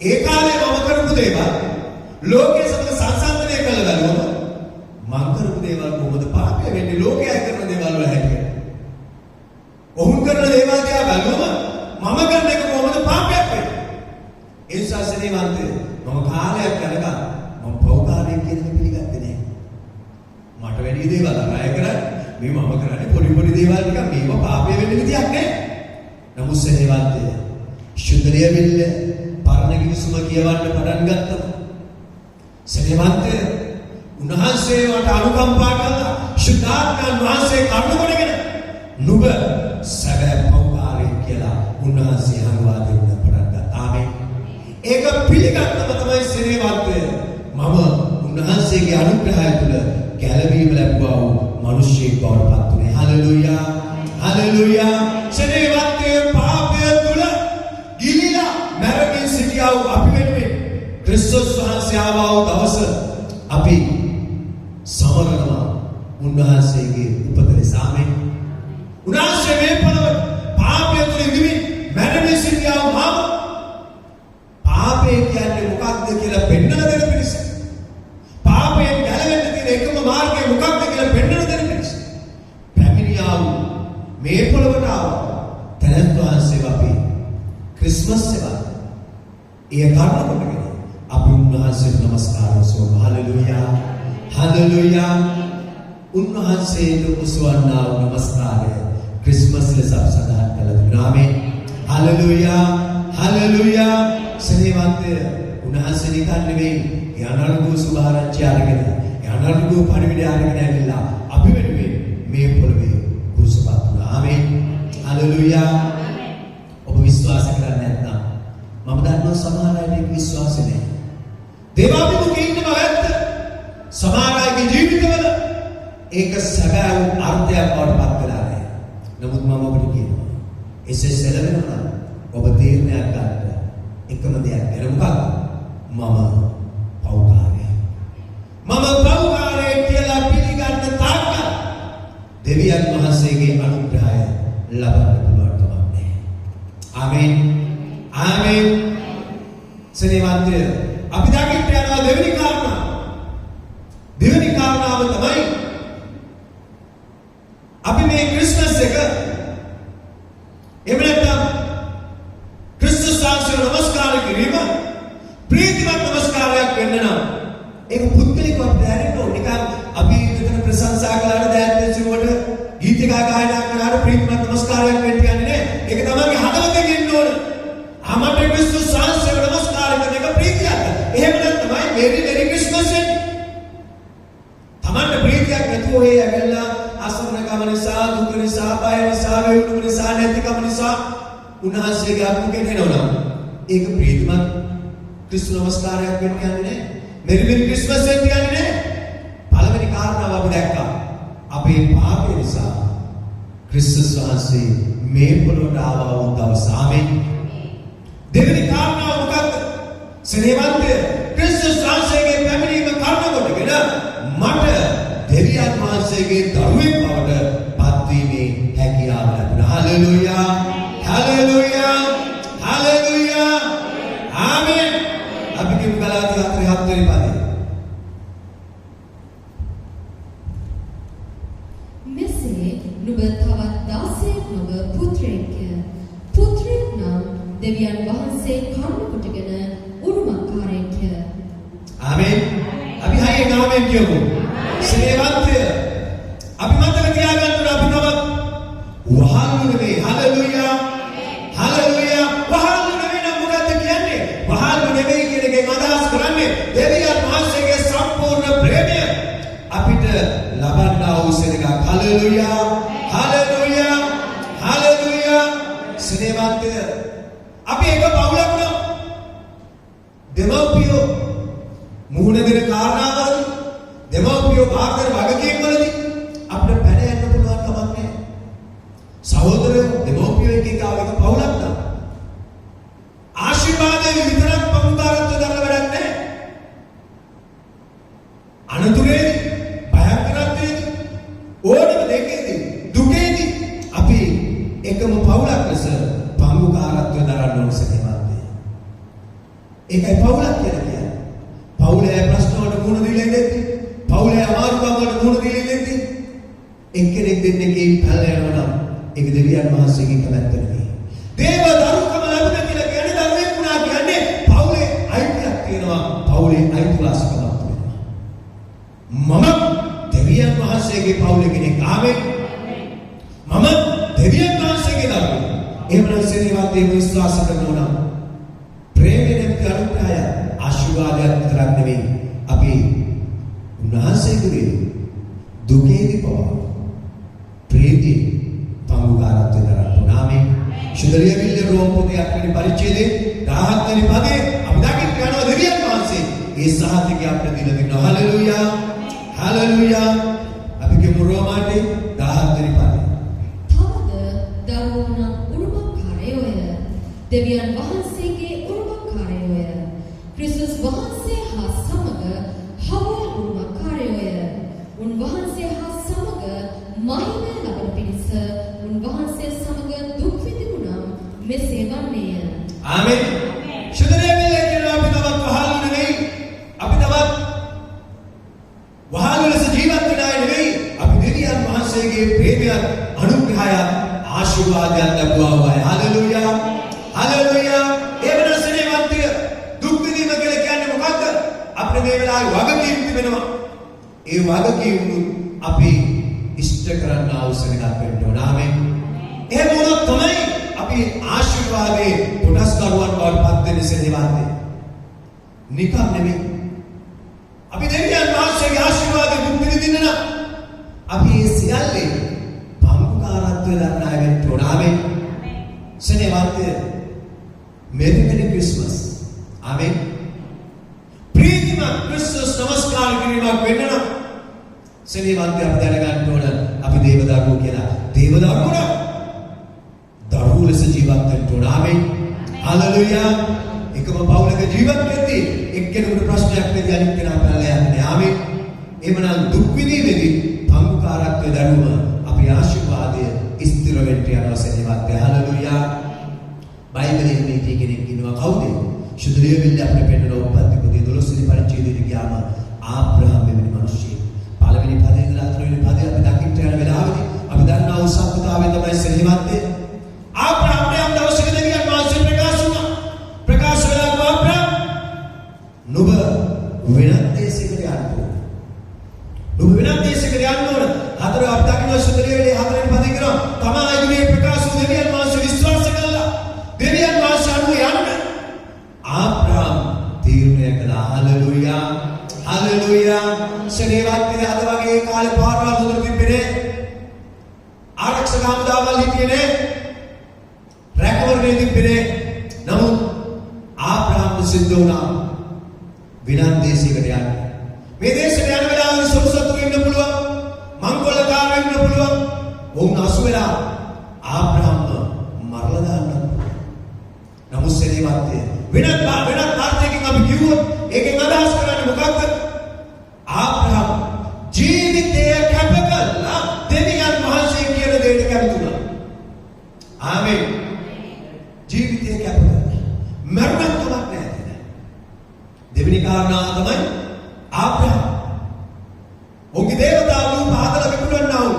ඒ කාලේ මම කරපු දේවල් ලෝකයේ සමග සංසන්දනය කළ බැලුවම මම කරපු දේවල් කොහොමද පාපය වෙන්නේ? ලෝකයා කරන දේවල් වල හැටියට. ඔවුන් කරන දේවල් දිහා බැලුවම මම කරන එක කොහොමද පාපයක් වෙන්නේ? ඒ නිසා සෙනෙහවන්තය මම කාලයක් යනකම් මම පෞකාරයෙක් කියන එක පිළිගත්තේ නෑ. මට වැඩි දේවල් අරය කරන්නේ මේ මම කරන්නේ පොඩි දේවල් ටිකක් මේව පාපය වෙන්න විදියක් නෑ. නමුත් සෙනෙහවන්තය ශුද්ධලිය වෙන්න පරණ කිවිසුම කියවන්න පටන් ගත්තම සෙනෙහවන්තය උන්වහන්සේ වට අනුකම්පා කළා. ශුද්ධාත්මයන් වහන්සේ කරුණ කොටගෙන නුඹ සැබෑ පෞකාරයෙක් කියලා උන්වහන්සේ හංගවා දෙන්න පටන් ගත්තා. ආමේන්. ඒක පිළිගන්නම තමයි සෙනෙහවන්තය මම උන්වහන්සේගේ අනුග්‍රහය තුළ ගැලවීම ලැබුවා වූ මිනිසෙක් බවට පත් වුණේ. හලෙලුයා. හලෙලුයා. සෙනෙහවන්තය පාපය තුළ ගිලිලා මැරමින් සිටියා වූ අපි වෙනුවෙන් ක්‍රිස්තුස් වහන්සේ ආවා වූ දවස අපි සමරනවා උන්වහන්සේගේ උපත නිසා. ආමේන්. උන්වහන්සේ මේ පළව පාපය තුළ ඉඳිමින් මැරමින් සිටියා වූ මම පාපය කියන්නේ මොකක්ද මොකක්ද කියලා පෙන්වලා දෙන පිරිස. පාපයෙන් ගැලවෙන්න තියෙන එකම මාර්ගය මොකක්ද කියලා පෙන්වලා දෙන පිරිස. පැමිණියා වූ මේ පොළොවට ආවා. තැනැත් වහන්සේ අපි ක්‍රිස්මස් එක ඒ කාරණා කොටගෙන අපි උන්වහන්සේට නමස්කාර කරමු. හලෙලූයා. හලෙලූයා. උන්වහන්සේට උසවන්නා වූ නමස්කාරය ක්‍රිස්මස් ලෙස අපි සඳහන් කළා. ආමේන්. හලෙලූයා. හලෙලූයා. සේවන්තය උන්වහන්සේ නිකන් නෙවෙයි යනල්ගෝ සුභාරංචි අරගෙන යනල්ගෝ පරිවිඩය අරගෙන ඇවිල්ලා අපි වෙනුවෙන් මේ පොළවේ කුරුසපත් වුණා. ආමේන්. හලෙලූයා. ඔබ විශ්වාස කරන්නේ නැත්නම් මම දන්නවා සමහර අයට ඒක විශ්වාස නැහැ. දේවාභිමුඛී ඉන්නව ඇත්ත. සමහර අයගේ ජීවිතවල ඒක සැබෑ වූ අර්ථයක් බවට පත් වෙලා නැහැ. නමුත් මම ඔබට කියනවා එසේ සැලවෙනවා නම් ඔබ තීරණයක් ගන්න එකම දෙයක් ගැන මොකක්ද? මම පෞකාරය. මම පෞකාරය කියලා පිළිගන්න තාක්කල් දෙවියන් වහන්සේගේ අනුග්‍රහය ලබන්න පුළුවන් කමක් නැහැ. ආමේන්. ආමේන්. සේවන්තය අපි දකින්න යනවා දෙවෙනි කාරණා. දෙවෙනි කාරණාව තමයි අපි මේ ක්‍රිස්මස් එක එහෙම නැත්නම් ක්‍රිස්තුස් වහන්සේට නමස්කාර කිරීම ප්‍රීතිමත් නමස්කාරයක් වෙන්න නම් ඒක පුද්ගලිකව දැනෙන්න ඕන. නිකන් අපි මෙතන ප්‍රශංසා කළාට දැන් සිරුවට ගීතිකා ගායනා කළාට ප්‍රීතිමත් නමස්කාරයක් වෙන්න යන්නේ නැහැ. ඒක තමයි හදවතෙන් එන්න ඕන. ආමට ක්‍රිස්තුස් වහන්සේට නමස්කාර කරන එක ප්‍රීතියක්. එහෙම නැත්නම් මෙරි ක්‍රිස්මස් එන්නේ. තමන්ට ප්‍රීතියක් නැතුව ඒ ඇවිල්ලා අසරණකම නිසා, දුක නිසා, බය නිසා, වේදනාව නිසා, නැතිකම නිසා උන්වහන්සේගේ අත්මුකෙන් එනවා. ඒක ප්‍රීතිමත් ක්‍රිස්තු නමස්කාරයක් වෙන්න යන්නේ නැහැ. මෙරි ක්‍රිස්මස් වෙන්න යන්නේ නැහැ. පළවෙනි කාරණාව අපි දැක්කා. අපේ පාපය නිසා ක්‍රිස්තුස් වහන්සේ මේ පොළොවට ආවා වූ දවස. ආමේන්. දෙවෙනි කාරණාව මොකක්ද? සේවන්තය ක්‍රිස්තුස් වහන්සේගේ පැමිණීම කරුණ කොටගෙන මට දෙවියන් වහන්සේගේ දරුවෙක් බවට පත්වීමේ හැකියාව ලැබුණා. හලෙලූයා. හලෙලූයා. හලෙලූයා. ආමේන්. අපි කියමු ගලාති 4:7 වෙනි පදේ. මෙසේ නුඹ තවත් දාසයෙක් නොව පුත්‍රයෙක්ය. පුත්‍රයෙක් නම් දෙවියන් වහන්සේ කරුණ කොටගෙන උරුමකාරයෙක්ය. ආමේන්. අපි හයියෙන් ආමේන් කියමු. සේවන්තය අපි මතක තියාගන්න ඕන අපි තවත් වහල්ලු නෙවෙයි. හලෙලූයා. හලෙලූයා. වහල්ලු නෙවෙයි නම් මොකද්ද කියන්නේ? වහල්ලු නෙවෙයි කියන එකෙන් අදහස් කරන්නේ දෙවියන් වහන්සේගේ සම්පූර්ණ ප්‍රේමය අපිට ලබන්නා වූ සෙනඟක්. හලෙලූයා. හලෙලූයා. හලෙලූයා. සේවන්තය අපි එක පවුලක් නම් දෙමව්පියෝ මුහුණ දෙන කාරණාවලදී දෙමව්පියෝ භාගතර වගකීම්වලදී අපිට පැන යන්න පුළුවන් කමක් නැහැ. සහෝදරයෝ දෙමව්පියෝ එකක ආවක පවුලක් නම් ආශිර්වාදයෙන් විතරක් පමුදාරත්ව දරන වැඩක් නැහැ. අනතුරේදී භයංකරත්වයේදී ඕනම දෙකේදී දුකේදී අපි එකම පවුලක් ලෙස පමුදාරත්ව දරන්න ඕන සේවන්තය. ඒකයි පවුලක් කියලා කියන්නේ. පවුලේ ප්‍රශ්න වලට මුහුණ දීලා ඉඳි. පවුලේ අමාරුකම් වලට මුහුණ දීලා ඉඳි. එක්කෙනෙක් දෙන්නෙක්ගේ පැල යනවා නම් ඒක දෙවියන් වහන්සේගේ කැමැත්ත නෙවෙයි. දේව දරුකම ලැබුණා කියලා කියන්නේ දරුවෙක් වුණා කියන්නේ පවුලේ අයිතියක් තියෙනවා. පවුලේ අයිතිවාසිකමක් තියෙනවා. මම දෙවියන් වහන්සේගේ පවුලේ කෙනෙක්. ආමේන්. මම දෙවියන් වහන්සේගේ දරුවෙක්. එහෙමනම් සේවන්තේ විශ්වාස කරනවා නම් ප්‍රේමයෙන් කරුණාය ආශිර්වාදයක් විතරක් නෙවෙයි අපි උන්වහන්සේගේ දුකේදී පවා ප්‍රීති පමුදාරත්වය දරන්න. ආමේන්. ශුද්ධලියවිල්ල රෝම පොතේ 8 වෙනි පරිච්ඡේදයේ 17 වෙනි පදේ අපි දකින්න යනවා දෙවියන් වහන්සේ ඒ සහතිකය අපිට දීලා දෙනවා. හලෙලූයා. හලෙලූයා. අපි කියමු රෝමාටි 17 වෙනි පදේ. තවද දරුවෝ නම් උරුමකාරයෝය. දෙවියන් වහන්සේගේ උරුමකාරයෝය. ක්‍රිස්තුස් වහන්සේ හා සමග හවුල් උරුමකාරයෝය. උන්වහන්සේ හා සමග මහිමය ලබන පිණිස උන්වහන්සේ සමග දුක් විඳිනු නම් මෙසේ වන්නේය. ආමේන්. ශුද්ධලියවිල්ල කියනවා අපි තවත් වහල්ලු නෙවෙයි වහන්සේගේ ප්‍රේමයත් අනුග්‍රහයත් ආශිර්වාදයත් ලැබුවා වයි. හලෙලූයා. හලෙලූයා. ඒ වෙනසනේ වන්තිය දුක් විඳීම කියලා කියන්නේ මොකක්ද? අපේ මේ වෙලාවේ වගකීම් තිබෙනවා. ඒ වගකීම් අපි ඉෂ්ට කරන්න අවශ්‍යයක් වෙන්න ඕන. ආමෙන්. එහෙම වුණොත් තමයි අපි ආශිර්වාදයේ කොටස්කරුවන් බවට පත් වෙන්නේ සෙනෙවන්තේ. නිකම් නෙමෙයි. අපි දෙවියන් වහන්සේගේ ආශිර්වාදයෙන් මුක්ති විඳින්න නම් අපි ඒ සියල්ලේ පංගුකාරත්වය ගන්න අය වෙන්න ඕන. ආමෙන්. සෙනෙවන්තේ මෙරි ක්‍රිස්මස්. ආමෙන්. ප්‍රීතිමත් ක්‍රිස්මස් නමස්කාර කිරීමක් වෙන්න නම් සෙනෙවන්තේ අපි දැනගන්න ඕන අපි දේවදරුවෝ කියලා. දේවදරුවෝ දරුවෝ ලෙස ජීවත් වෙන්න ඕන. ආමෙන්. හලෙලූයා. එකම පවුලක ජීවත් වෙද්දී එක්කෙනෙකුට ප්‍රශ්නයක් නැති අනිත් කෙනා පැනලා යන්නේ. ආමෙන්. එhmenan දුක් විඳීමේදී පංගුකාරත්වයේ දරුවම අපේ ආශිර්වාදය ස්ථිර වෙන්න යනවා සෙනෙවන්තේ. හලෙලූයා. බයිබලයේ මේ කෙනෙක් ඉන්නවා කවුද? ශුද්ධලිය විල්ල අපිට පෙන්නන උපත්ති පොතේ 12 වෙනි පරිච්ඡේදයට ගියාම ආබ්‍රහම් වෙන මිනිස්සෙක්. පළවෙනි පදේ ඉඳලා හතරවෙනි පදේ අපි දකින්න යන වෙලාවේදී අපි දන්නා වූ සත්‍යතාවය තමයි සෙනෙවන්තේ. ආබ්‍රහම්ට යම් දවසක දෙවියන් වහන්සේ ප්‍රකාශ වුණා. ප්‍රකාශ වෙලා ආබ්‍රහම් නුඹ වෙනත් දේශයකට යන්න ඕන. නුඹ වෙනත් දේශයකට යන්න ඕන. හතර අපි දකින්න ශුද්ධලිය විල්ලේ හතරවෙනි පදේ කරා තමයි මේ ප්‍රකාශ වූ දෙවියන් වහන්සේ විශ්වාස කළා. දෙවියන් වහන්සේ අනුව යන්න ආබ්‍රහම් තීරණය කළා. හලෙලූයා. හලෙලූයා. සෙනෙවන්තේ අද වගේ කාලේ පාරවල් හොදට තිබෙන්නේ ආරක්ෂක හමුදාවල් හිටියේ නේ. රැකවරණේ තිබෙන්නේ. නමුත් ආබ්‍රහම් සිද්ධ වුණා වෙනත් දේශයකට යන්න. මේ දේශයට යන වෙලාවේ සොරසතු වෙන්න පුළුවන්. මංගලකාර වෙන්න පුළුවන්. වුණ අසු වෙලා ආබ්‍රහම් මරලා දාන්න. නමුත් සෙනෙවන්තේ වෙනත් අර්ථයකින් අපි කිව්වොත් ඒකෙන් අදහස් කරන්නේ මොකක්ද? ආබ්‍රහම් ජීවිතය කැප කළා දෙවියන් වහන්සේ කියන දෙයට කැමති වුණා. ආමෙන්. ජීවිතය කැප කළා. මරණයක් නැහැ. දෙවෙනි කාරණා තමයි ආබ්‍රහම් ඔහුගේ දේවතා රූප හදලා විකුණන්නා වූ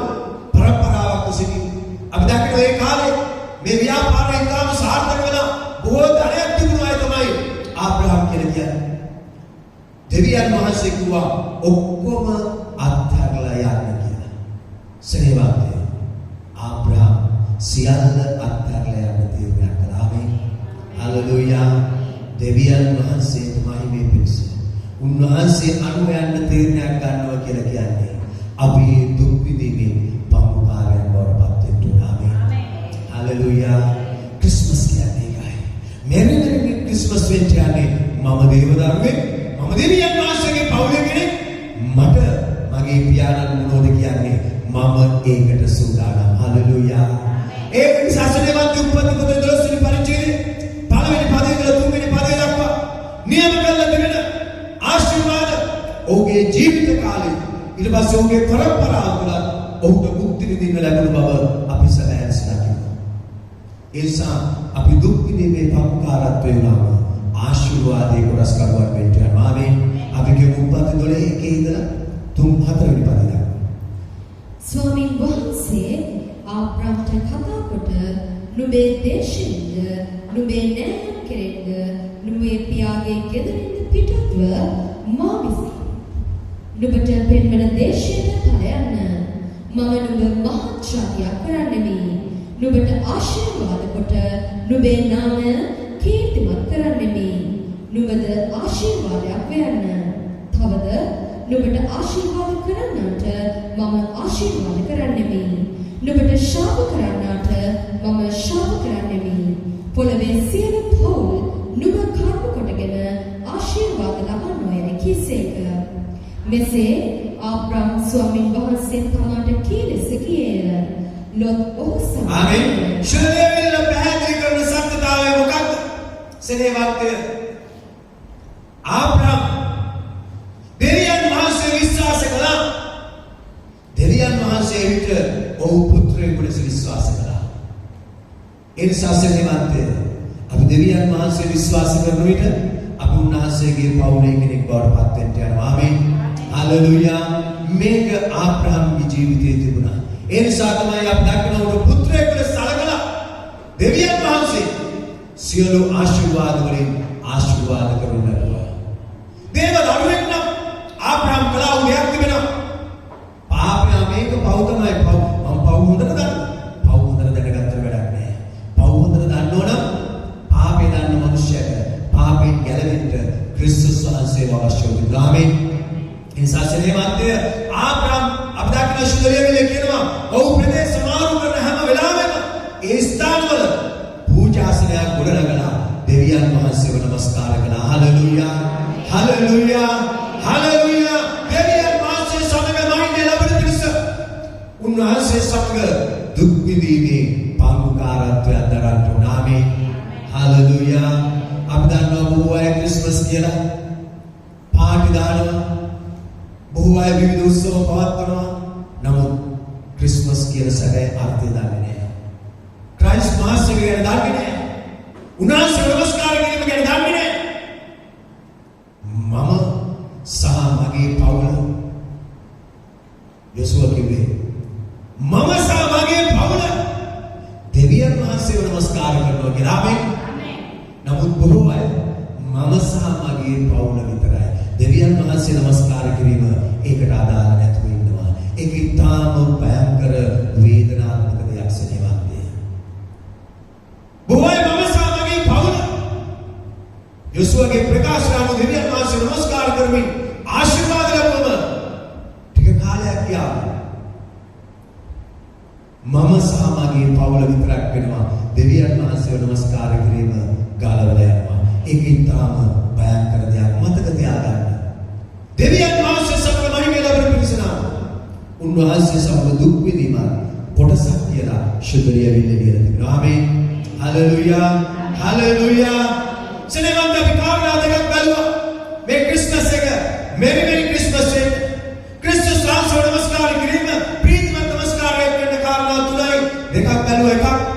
පරම්පරාවක් සිටි. අපි දකින්න ඒ කාලේ මේ ව්‍යාපාරය ඉතාම සාර්ථක වෙලා බොහෝ ධනයක් තිබුණ අය තමයි ආබ්‍රහම් කියලා කියන්නේ. දෙවියන් වහන්සේ කිව්වා ඔක්කොම අත්හැරලා යන්න කියලා. සෙනෙවන්තේ ආබ්‍රහම් සියල්ල අත්හැරලා යන්න තීරණය කළා. ආමෙන්. හලෙලූයා. දෙවියන් වහන්සේ තමයි මේ පිරිස. උන්වහන්සේ අනුව යන්න තීරණයක් ගන්නවා කියලා කියන්නේ අපි දුක් විඳීමේ පංගුකාරයන් බවට පත් වෙන්න ඕන. ආමෙන්. හලෙලූයා. ක්‍රිස්මස් කියන්නේ ඒකයි. මෙරි ක්‍රිස්මස් වෙන්න යන්නේ මම දේවදරුවෙක්. මම දෙවියන් වහන්සේගේ පවුලේ කෙනෙක්. මට මගේ පියාණන් මොනවද කියන්නේ? මම ඒකට සූදානම්. හලෙලූයා. ඒ නිසා සෙනෙවන්තේ උපත් පොතේ 12 වෙනි පරිච්ඡේදයේ පළවෙනි පදේ ඉඳලා තුන්වෙනි පදේ දක්වා නියම කරලා තිබෙන ආශිර්වාද ඔහුගේ ජීවිත කාලේ ඊට පස්සේ ඔහුගේ පරම්පරාව තුළ ඔහුට මුක්ති විඳින්න ලැබුණ බව අපි සැබෑම දකිනවා. ඒ නිසා අපි දුක් විඳීමේ පංගුකාරත්වය වුණාම ආශිර්වාදයේ කොටස්කරුවන් වෙන්න යනවා. ආමෙන්. අපි කියමු උපත් 12 ඉඳලා 3-4 වෙනි පදේ දක්වා. ස්වාමීන් වහන්සේ ආබ්‍රහම්ට කතා කොට නුඹේ දේශයෙන්ද නුඹේ නෑයන් කෙරෙන්ද නුඹේ පියාගේ ගෙදරින්ද පිටත්ව මා විසින් නුඹට පෙන්වන දේශයට ඵල යන්න මම නුඹ මහත් ශාතියක් කරන්නෙමි. නුඹට ආශිර්වාද කොට නුඹේ නාමය කීර්තිමත් කරන්නෙමි. නුඹද ආශිර්වාදයක් වෙන්න. තවද නුඹට ආශිර්වාද කරන්නට මම ආශිර්වාද කරන්නෙමි. නුඹට ශාප කරන්නට මම ශාප කරන්නෙමි. පොළවේ සියලු පවුල් නුඹ කර්ම කොටගෙන ආශිර්වාද ලබන්නෝයයි කීසේක. මෙසේ ආබ්‍රහම් ස්වාමීන් වහන්සේ තමාට කී ලෙස කියේය. ලොත් ඔහු සමග ආමෙන්. ශුද්ධලිය පැහැදිලි කරන සත්‍යතාවය මොකක්ද? සෙනෙවන්තේ ආබ්‍රහම් දෙවියන් වහන්සේ විශ්වාස කළා. දෙවියන් වහන්සේ විට ඔහු පුත්‍රයෙකු ලෙස විශ්වාස කළා. ඒ නිසා සෙනෙවන්තේ අපි දෙවියන් වහන්සේ විශ්වාස කරන විට අපි උන්වහන්සේගේ පවුලේ කෙනෙක් බවට පත් වෙන්න යනවා. ආමෙන්. හලෙලූයා. මේක ආබ්‍රහම්ගේ ජීවිතයේ තිබුණා. ඒ නිසා තමයි අපි දකින උඩ පුත්‍රයෙක් ලෙස සලකලා දෙවියන් වහන්සේ සියලු ආශිර්වාද වලින් ආශිර්වාද කරනු ලැබුවා. දේව දරුවෙක් නම් ආබ්‍රහම් කළා වූ දෙයක් තිබෙනවා. පාපය මේක පව් තමයි පව්. මම පව් හොඳට දන්නවා. පව් හොඳට දැනගත්තට වැඩක් නැහැ. පව් හොඳට දන්නවනම් පාපේ දන්න මනුෂ්‍යයෙක් පාපෙන් ගැලවෙන්න ක්‍රිස්තුස් වහන්සේ අවශ්‍ය වෙනවා. ආමේන්. නිසා සෙනෙහවන්තය ආබ්‍රහම් අපි දකින ශුද්ධලියවිල කියනවා ඔහු ප්‍රදේශ සමාරු කරන හැම වෙලාවෙම ඒ ස්ථානවල පූජාසනයක් ගොඩනගලා දෙවියන් වහන්සේව නමස්කාර කළා. Hallelujah hallelujah hallelujah. දෙවියන් වහන්සේ සමග මහින්ද ලැබෙන පිරිස උන්වහන්සේ සමග දුක් විඳීමේ පංගුකාරත්වයක් දරන්න ඕන. ආමේන්. හලෙලූයා. අපි දන්නවා බොහෝ අය ක්‍රිස්මස් කියලා පාටි දානවා. බොහෝ අය විවිධ උත්සව පවත්වනවා. නමුත් ක්‍රිස්මස් කියන සැබෑ අර්ථය දන්නේ නැහැ. ක්‍රයිස්ට් මාස් එක ගැන දන්නේ නැහැ. උන්වහන්සේ නමස්කාර කිරීම ගැන දන්නේ නැහැ. මම සහ මගේ පවුල යේසුව කිව්වේ මම සහ මගේ පවුල දෙවියන් වහන්සේව නමස්කාර කරනවා කියලා. ආමේන්. නමුත් බොහෝ අය මම සහ මගේ පවුල විතරයි දෙවියන් වහන්සේ නමස්කාර කිරීම ඒකට අදාළ නැතුව ඉන්නවා. ඒක ඉතාම භයංකර වේදනාත්මක දෙයක් සෙනෙහවන්තය. බොහෝ අය මම සහ මගේ පවුල යේසුවගේ ප්‍රකාශ කරන දෙවියන් වහන්සේ නමස්කාර කරමින් ආශිර්වාද ලැබුවම ටික කාලයක් ගියා මම සහ මගේ පවුල විතරක් වෙනවා දෙවියන් වහන්සේව නමස්කාර කිරීම ගාලවල යනවා. ඒක ඉතාම භයංකර දෙයක්. මතක තියාගන්න. දෙවියන් වහන්සේ සමග මහිමේ ලැබෙන පිරිසනා උන්වහන්සේ සමග දුක් විඳීම කොටසක් කියලා ශුද්ධලියවිල්ල ලියලා තිබෙනවා. ආමේන්. Hallelujah hallelujah. සෙනෙහවන්ත අපි කාරණා දෙකක් බැලුවා. මේ ක්‍රිස්මස් එක මෙරි ක්‍රිස්මස් එක ක්‍රිස්තුස් වහන්සේව නමස්කාර කිරීම ප්‍රීතිමත් නමස්කාරයක් වෙන කාරණා තුනයි දෙකක් බැලුවා. එකක්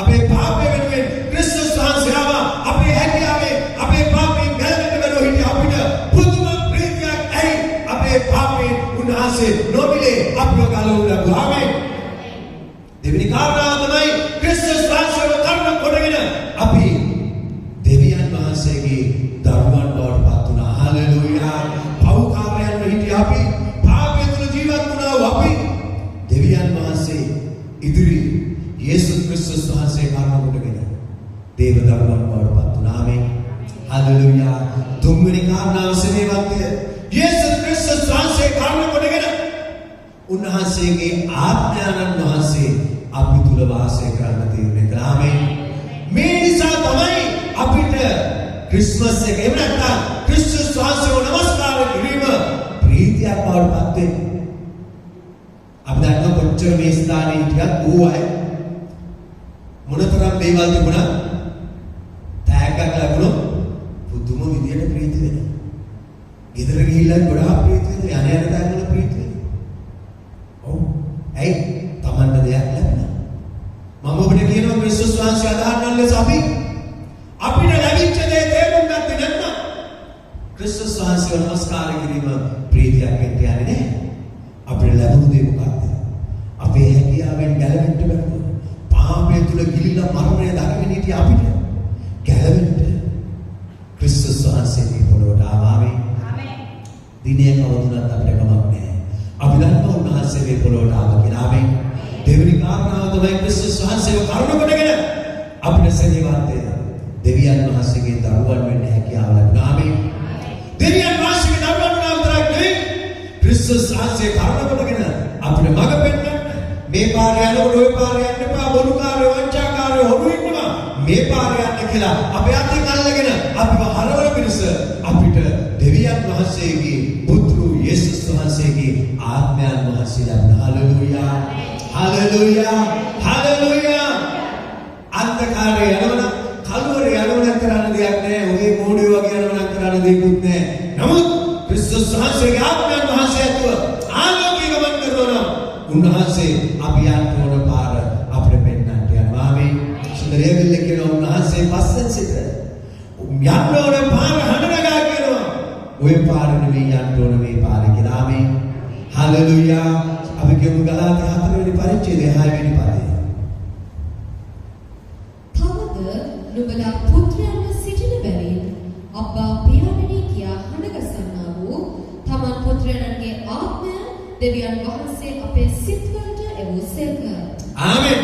අපේ පාපය වෙනුවෙන් ක්‍රිස්තුස් වහන්සේ ආවා. අපේ හැකියාවේ අපේ පාපයෙන් ගැලවෙන්න බැරුව හිටිය අපිට පුදුම ප්‍රීතියක් ඇයි අපේ පාපයෙන් උන්වහන්සේ නොමිලේ අපව ගලවලා ලැබුවා. ආමේන්. දෙවෙනි කාරණාව තමයි ක්‍රිස්තුස් වහන්සේව කරුණ කොටගෙන අපි දෙවියන් වහන්සේගේ දරුවන් බවට පත් වුණා. හලෙලූයා. පව්කාරයන් හිටිය අපි පාපය තුළ ජීවත් වුණා වූ අපි දෙවියන් වහන්සේ ඉදිරි යේසුස් ක්‍රිස්තුස් වහන්සේ කරුණ කොටගෙන දේව දරුවන් බවට පත් වුණා. ආමේන්. හලෙලූයා. තුන්වෙනි කාරණාව සෙනෙහවන්තය යේසුස් ක්‍රිස්තුස් වහන්සේ කරුණ කොටගෙන උන්වහන්සේගේ ආත්මයන්න් වහන්සේ අපි තුල වාසය කරන්න තීරණය කළා. ආමේන්. මේ නිසා තමයි අපිට ක්‍රිස්මස් එක එහෙම නැත්නම් ක්‍රිස්තුස් වහන්සේව නමස්කාර කිරීම ප්‍රීතියක් බවට පත් වෙන්නේ. අපි දන්නවා කොච්චර මේ ස්ථානයේ හිටියත් ඌ අය මොනතරම් දේවල් තිබුණා තෑග්ගක් ලැබුණොත් පුදුම විදියට ප්‍රීති වෙනවා. ගෙදර ගිහිල්ලා ගොඩාක් ප්‍රීති වෙනවා. යන තැන්වල ප්‍රීති වෙනවා. ඔව්. ඇයි? Tamanට දෙයක් ලැබුණා. මම ඔබට කියනවා ක්‍රිස්තුස් වහන්සේ අදහන්නන් ලෙස අපිට ලැබිච්ච දේ තේරුම් ගත්තේ නැත්නම් ක්‍රිස්තුස් වහන්සේව නමස්කාර කිරීම ප්‍රීතියක් වෙන්න යන්නේ නැහැ. අපිට ලැබුණු දේ මොකක්ද? අපේ හැකියාවෙන් ගැලවෙන්න බැහැ. පාපය තුල ගිලිලා මරණය දකින්න හිටිය අපිට ගැලවෙන්න ක්‍රිස්තුස් වහන්සේ මේ පොළොවට ආවා. ආමේන්. දිනේ කවුරුත් අපිට කමක් නැහැ. අපි දන්නවා උන්වහන්සේ මේ පොළොවට ආවා කියලා. ආමේන්. දෙවෙනි කාරණාව තමයි ක්‍රිස්තුස් වහන්සේව කරුණ කොටගෙන අපිට සෙනෙහවන්තය දෙවියන් වහන්සේගේ දරුවන් වෙන්න හැකියාව ලැබුණා. ආමේන්. දෙවියන් වහන්සේගේ දරුවන් වුණා විතරක් නෙවෙයි ක්‍රිස්තුස් වහන්සේ කරුණ කොටගෙන අපිට මඟ පෙන්වන්න මේ පාරේ යනකොට ওই පාරේ යන්න එපා. බොරුකාරයෝ වංචාකාරයෝ හොරු ඉන්නවා. මේ පාරේ යන්න කියලා අපේ අතින් අල්ලගෙන අපිව හරවන පිණිස අපිට දෙවියන් වහන්සේගේ පුත්‍රු යේසුස් වහන්සේගේ ආත්මයන් වහන්සේ ලැබුණා. Hallelujah hallelujah hallelujah. අන්තකාරය යනවනම් කලවරේ යනවනම් කරන්න දෙයක් නැහැ. ඔහේ මොඩිය වගේ යනවනම් කරන්න දෙයක්වත් නැහැ. නමුත් ක්‍රිස්තුස් වහන්සේගේ ආත්මයන් වහන්සේ ඇතුව ආලෝකී ගමන් කරනවා. උන්වහන්සේ අපි යන්න ඕන පාර අපිට පෙන්වන්නට යනවා. ආමේන්. සුන්දරයවිල්ල කියන උන්වහන්සේ පස්සෙන් සිට යන්න ඕන පාර හඬනගා කියනවා. ওই පාර නෙවෙයි යන්න ඕන මේ පාර කියලා. ආමේන්. හලෙලූයා. අපි කියමු ගලාති 4 වෙනි පරිච්ඡේදය 6 වෙනි පදය. තවද නුඹලා පුත්‍රයන්ව සිටින බැවින් අබ්බා පියාණෙනි කියා හඬගසන්නා වූ තමන් පුත්‍රයන්ගේ ආත්මය දෙවියන් වහන්සේ අපේ සිත්වලට එවූසේක. ආමෙන්.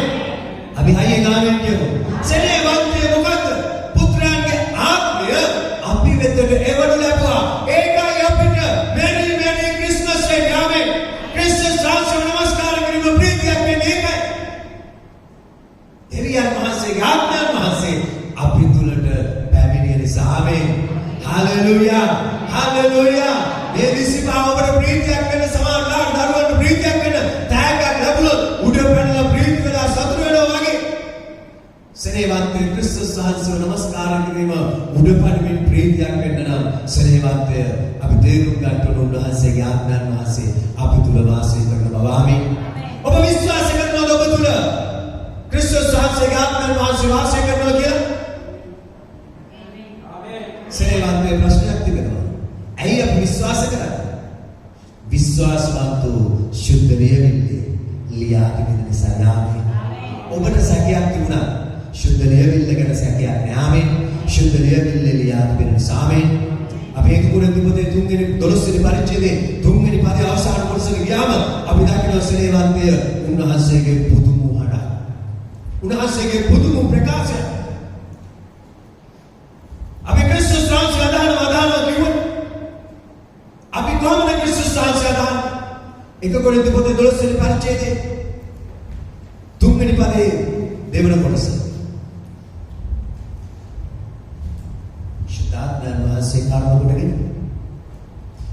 අපි හයියෙන් ආමෙන් කියමු. සෙනෙහවන්තය මොකද්ද? පුත්‍රයන්ගේ ආත්මය අපි වෙතට එවනු ලැබුවා. ඒකයි අපිට මෙරි ක්‍රිස්මස් එක ආමෙන්. ක්‍රිස්මස් සාසන නමස්කාර කිරීම ප්‍රීතියක් වෙන්නේ ඒකයි. දෙවියන් වහන්සේගේ ආත්මයන් වහන්සේ අපි තුලට පැමිණිය නිසා ආමෙන්. Hallelujah hallelujah. මේ විසිපා ඔබට ප්‍රීතියක් වෙන සමාජලාට දරුවන්ට ප්‍රීතියක් වෙන තෑග්ගක් ලැබුණොත් උඩ පැනලා ප්‍රීති වෙලා සතුට වෙනවා වගේ. සෙනෙහවන්තය ක්‍රිස්තුස් වහන්සේව නමස්කාර කිරීම උඩ පැනමින් ප්‍රීතියක් වෙන්න නම් සෙනෙහවන්තය අපි තේරුම් ගන්න ඕන උන්වහන්සේගේ ආත්මයන් වහන්සේ අපි තුල වාසය කරන බව. ආමෙන්. ඔබ විශ්වාස කරනවද ඔබ තුල ක්‍රිස්තුස් වහන්සේගේ ආත්මයන් වහන්සේ වාසය කරනවා කියලා? ආමෙන්. සෙනෙහවන්තය ප්‍රශ්නයක් තිබෙනවා. ඇයි අපි විශ්වාස කරන්නේ? විශ්වාසවන්තෝ ශුද්ධ ලියවිල්ලේ ලියා තිබෙන නිසා. ආමෙන්. ඔබට සැකයක් තිබුණා ශුද්ධ ලියවිල්ල ගැන සැකයක් නෑ. ආමෙන්. ශුද්ධ ලියවිල්ලේ ලියා තිබෙන නිසා. ආමෙන්. අපි 1 කොරින්ති පොතේ 3 වෙනි 12 වෙනි පරිච්ඡේදයේ 3 වෙනි පදයේ අවසාන කොටසට ගියාම අපි දකිනවා සෙනෙහවන්තය උන්වහන්සේගේ පුදුම හඬ. උන්වහන්සේගේ පුදුම ප්‍රකාශය. අපි ක්‍රිස්තුස් වහන්සේ අදහනවා කිව්වොත් අපි කොහොමද ක්‍රිස්තුස් වහන්සේ අදහන්නේ? 1 කොරින්ති පොතේ 12 වෙනි පරිච්ඡේදයේ 3 වෙනි පදයේ දෙවන කොටස. ශුද්ධාත්මයන් වහන්සේ කාරණා කොටගෙන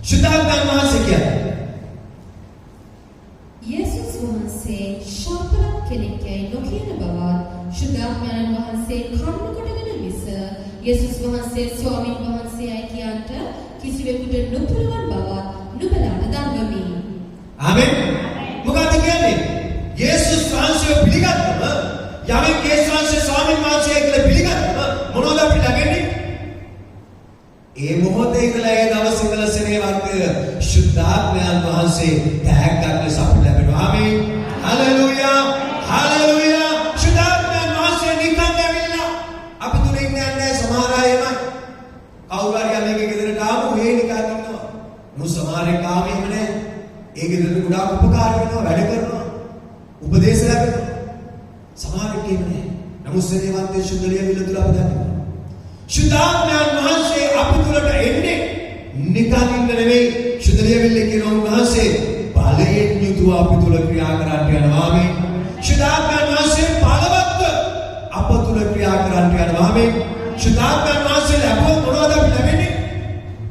ශුද්ධාත්මයන් වහන්සේ කියන්නේ යේසුස් වහන්සේ ශාපලක් කෙනෙක් යයි නොකියන බවත් ශුද්ධාත්මයන් වහන්සේ කරුණ කොටගෙන මිස යේසුස් වහන්සේ ස්වාමීන් වහන්සේයි කියන්ට කිසිවෙකුට නොපුරවන් බවත් නුඹලාට දන්වමි. ආමෙන්. මොකක්ද කියන්නේ? යේසුස් වහන්සේ පිළිගත්තම යමෙක් යේසුස් වහන්සේ ස්වාමීන් වහන්සේ කියලා පිළිගත්තම මොනවද අපි ළඟන්නේ? ඒ මොහොතේ ඉඳලා ඒ දවස් ඉඳලා සෙනෙහවන්තය ශුද්ධාත්මයන් වහන්සේ තෑග්ගක් ලෙස අපිට ලැබෙනවා. ආමෙන්. Hallelujah hallelujah. ශුද්ධාත්මයන් වහන්සේ නිකන් ඇවිල්ලා අපි තුල ඉන්නේ නැහැ. සමහර අය එමය. කවුරු හරි යමෙක්ගේ ගෙදරට ආවම ඒ නිකන් ඉන්නවා. මොහු සමහරෙක් ආවෙම නැහැ. ඒ ගෙදරට ගොඩාක් උපකාර වෙනවා, වැඩ කරනවා, උපදේශ ලැබෙනවා. සමහරෙක් ඉන්නේ නැහැ. නමුත් සෙනෙහවන්තය ශුද්ධ ලියවිල්ල තුල අපි දකිනවා. ශුද්ධාත්මයන් වහන්සේ අපි තුලට එන්නේ නිකන් ඉන්න නෙවෙයි. ශුද්ධ ලියවිල්ලේ කියන උන්වහන්සේ බලයෙන් යුතුව අපි තුල ක්‍රියා කරන්න යනවා. ආමෙන්. ශුද්ධාත්මයන් වහන්සේ බලවත් අප තුල ක්‍රියා කරන්න යනවා. ආමෙන්. ශුද්ධාත්මයන් වහන්සේ ලැබුවොත් මොනවද අපි ලැබෙන්නේ?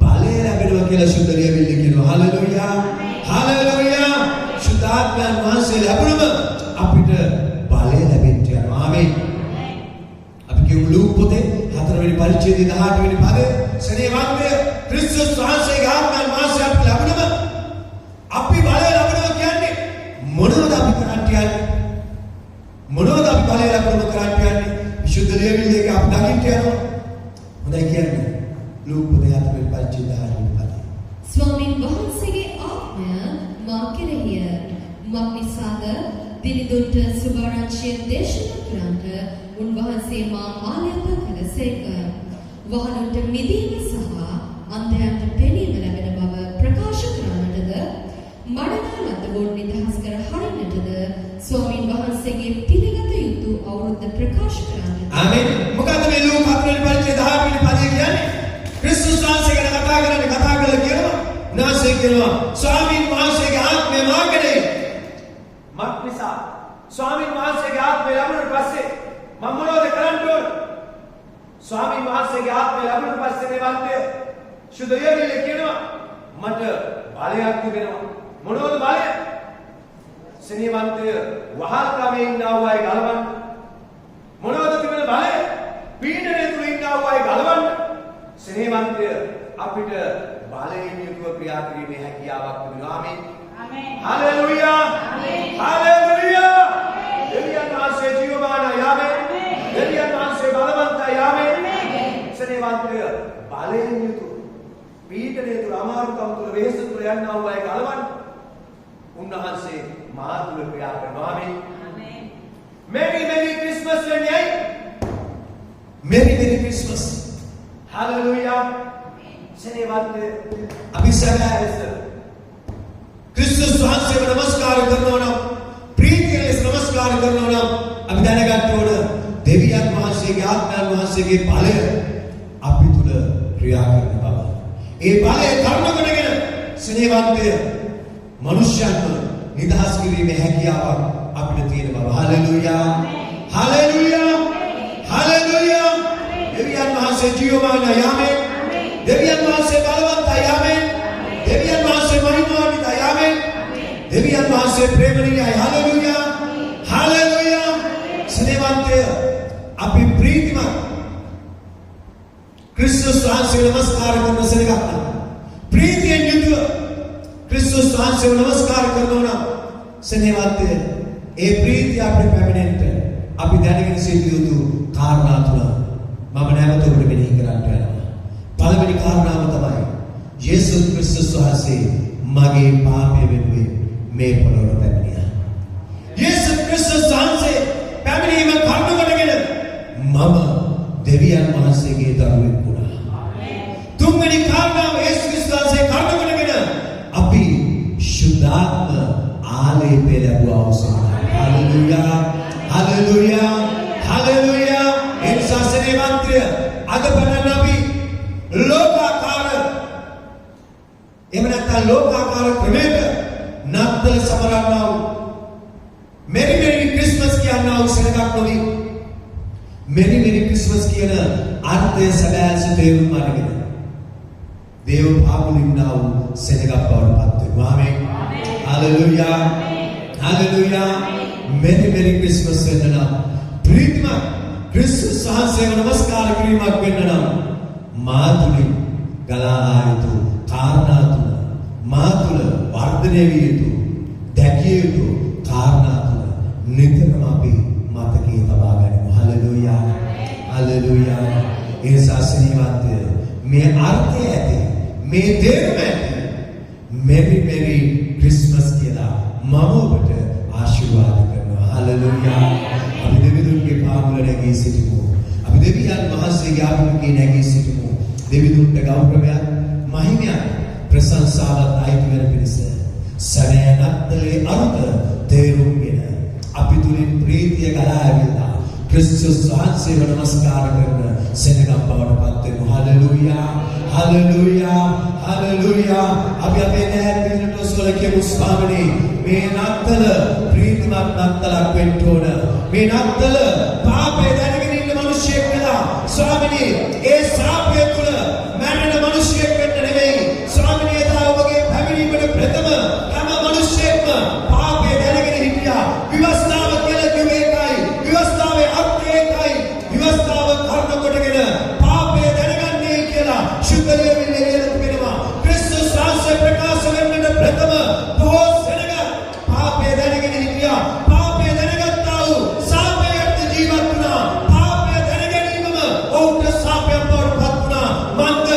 බලය ලැබෙනවා කියලා ශුද්ධ ලියවිල්ලේ කියනවා. Hallelujah hallelujah. ශුද්ධාත්මයන් වහන්සේ ලැබුණම අපිට බලය ලැබෙන්න යනවා. ආමෙන්. අපි කියමු ලූක් පොතේ 4 වෙනි පරිච්ඡේදයේ 18 වෙනි පදේ සෙනෙහවන්තය ක්‍රිස්තුස් වහන්සේගේ ආත්මයන් වහන්සේ අපිට ලැබුණම අපි බලය ලැබෙනවා කියන්නේ මොනවද අපි කරන්න යන්නේ? මොනවද අපි බලය ලැබුණම කරන්න යන්නේ? විසුද්ධ ලියවිල්ලේ අපි දකින්න යනවා. හොඳයි කියන්නේ ලූක් පොතේ 4 වෙනි පරිච්ඡේදය 18 වෙනි පදේ. ස්වාමීන් වහන්සේගේ ආත්මය මා කෙරෙහිය. මක් නිසාද දිලිඳුන්ට සුභාරංචිය දේශනා කරන්නට උන්වහන්සේ මා ආලේප කළසේක. වහලුන්ට මිදීම සහ අන්ධයන්ට පෙනීම ලැබෙන බව ප්‍රකාශ කරන්නටද මරණ ලද්දවුන් නිදහස් කර හරින්නටද ස්වාමීන් වහන්සේගේ පිළිගත යුතු අවුරුද්ද ප්‍රකාශ කරන්නට. ආමෙන්. මොකද මේ ලූක් 4 වෙනි පරිච්ඡේදය 18 වෙනි පදේ කියන්නේ ක්‍රිස්තුස් වහන්සේ ගැන කතා කරලා කියනවා. උන්වහන්සේ කියනවා ස්වාමීන් වහන්සේගේ ආත්මය මා කෙරෙහි. මක් නිසා ස්වාමීන් වහන්සේගේ ආත්මය ලැබුණාට පස්සේ මම මොනවද කරන්න ඕන? ස්වාමීන් වහන්සේගේ ආත්මය ලැබුණාට පස්සේ මේ වන්දය ශුද්ධ ලියවිල්ලේ කියනවා මට බලයක් තිබෙනවා. මොනවද බලය? සෙනෙහවන්තය වහල් ක්‍රමේ ඉන්නා වූ අය ගලවන්න. මොනවද තිබෙන බලය? පීඩනය තුල ඉන්නා වූ අය ගලවන්න. සෙනෙහවන්තය අපිට බලයෙන් යුතුව ක්‍රියා කිරීමේ හැකියාවක් තිබෙනවා. ආමෙන්. ආමෙන්. හalleluya. ආමෙන්. හalleluya. දෙවියන් වහන්සේ ජීවමානයි. ආමෙන්. දෙවියන් වහන්සේ බලවන්තයි. ආමෙන්. සෙනෙහවන්තය බලයෙන් යුතුව පීඩනය තුල අමාරුකම් තුල වෙහෙස තුල යන්නා වූ අය ගලවන්න. උන්වහන්සේ මා තුල ක්‍රියා කරනවා. ආමේන්. Merry Merry Christmas වෙන්නේ ඇයි? Merry Merry Christmas. Hallelujah. සෙනෙහවත් අපි සැබෑවස ක්‍රිස්තුස් වහන්සේව නමස්කාර කරනවා නම් ප්‍රීතිය ලෙස නමස්කාර කරනවා නම් අපි දැනගන්න ඕන දෙවියන් වහන්සේගේ ආත්මයන් වහන්සේගේ බලය අපි තුල ක්‍රියා කරන බව. ඒ බලය කරුණ කොටගෙන සෙනෙහවන්තය මනුෂ්‍යයන්ව නිදහස් කිරීමේ හැකියාවක් අපිට තියෙන බව. හalleluya. හalleluya. හalleluya. දෙවියන් වහන්සේ ජීවමානයි. ආමේන්. දෙවියන් වහන්සේ බලවන්තයි. ආමේන්. දෙවියන් වහන්සේ මහිමාන්විතයි. ආමේන්. දෙවියන් වහන්සේ ප්‍රේමණීයයි. හalleluya. හalleluya. සෙනෙහවන්තය අපි ප්‍රීතිමත් ක්‍රිස්තුස් වහන්සේව නමස්කාර කරන සෙනගක් ප්‍රීතියෙන් යුතුව ක්‍රිස්තුස් වහන්සේව නමස්කාර කරනවා නම් සෙනෙහවන්තය ඒ ප්‍රීතිය අපේ පැමිණෙන්න අපි දැනගෙන සිටිය යුතු කාරණා තුන මම නැවත ඔබට මෙනෙහි කරන්න යනවා. පළවෙනි කාරණාව තමයි යේසුස් ක්‍රිස්තුස් වහන්සේ මගේ පාපය වෙනුවෙන් මේ පොළොවට පැමිණියා. යේසුස් ක්‍රිස්තුස් වහන්සේ පැමිණීම කරුණ කොටගෙන මම දෙවියන් වහන්සේගේ දරුවෙක් වුණා. තුන්වෙනි කාරණාව යේසුස් ක්‍රිස්තුස් වහන්සේ කරුණ කොටගෙන අපි සුද්ධාත්ම ආලේපය ලැබුවා වූ Hallelujah. Hallelujah. Hallelujah. එනිසා සෙනෙහවන්තය අද පටන් අපි ලෝකාකාර එහෙම නැත්නම් ලෝකාකාර ක්‍රමයක නත්තල සමරන්නා වූ මෙරි මෙරි ක්‍රිස්මස් කියනවා වූ සෙනගක් නොවි මෙරි මෙරි ක්‍රිස්මස් කියන අර්ථය සැබෑස තේරුම් අරගෙන දේව පාපුලින්නා වූ සෙනගක් බවට පත් වෙනවා. ආමේන්. Hallelujah. Hallelujah. Merry Merry Christmas වෙන්න නම් ප්‍රීතිමත් ක්‍රිස්තුස් වහන්සේව නමස්කාර කිරීමක් වෙන්න නම් මා තුලින් ගලා ආ යුතු කාරණා තුන මා තුල වර්ධනය විය යුතු දැකිය යුතු කාරණා තුන නිතරම අපි මතකයේ තබා ගනිමු. Hallelujah. Hallelujah. ඒ සාසනීයවන්තය මේ අර්ථය ඇති මේ තේරුම ඇති Merry Merry Christmas කියලා මම ඔබට ආශිර්වාද කරනවා. Hallelujah. අපි දෙවිඳුන්ගේ පාමුල නැගී සිටිමු. අපි දෙවියන් වහන්සේගේ ආත්මිකේ නැගී සිටිමු. දෙවිඳුන්ට ගෞරවයක් මහිමයක් ප්‍රශංසාවක් අයිති වෙන පිණිස සැබෑ නත්තලේ අරුත තේරුම්ගෙන අපි තුලින් ප්‍රීතිය ගලා ඇවිල්ලා ක්‍රිස්තුස් වහන්සේව නමස්කාර කරන සෙනගක් බවට පත් වෙමු. Hallelujah. Hallelujah. Hallelujah. අපි අපේ නැහැත් වෙනට ඔසවල කියමු ස්වාමීනි මේ නත්තල ප්‍රීතිමත් නත්තලක් වෙන්න ඕන. මේ නත්තල පාපේ දැනගෙන ඉන්න මිනිස්සෙක් වෙලා ස්වාමීනි ඒ ශ්‍රාපය තුල මැරෙන මිනිස්සෙක් වෙන්න නෙවෙයි. ස්වාමීනි එදා ඔබගේ පැමිණීමේ ප්‍රථම හැම මිනිස්සෙක්ම පාපේ දැනගෙන හිටියා. විවස්ථාව කියලා කිව්වේ ඒකයි. විවස්ථාවේ අර්ථය ඒකයි. විවස්ථාව කර්ම කොටගෙන පාපේ දැනගන්නේ කියලා සුද්ධ දෙවියන් කියලා තිබෙනවා. ක්‍රිස්තුස් වහන්සේ ප්‍රකාශ වෙන්නට ප්‍රථම බොහෝ සෙනග පාපේ දැනගෙන හිටියා. පාපේ දැනගත්තා වූ සාපයට ජීවත් වුණා. පාපය දැනගැනීමම ඔවුන්ට සාපයක් බවට පත් වුණා. මන්ද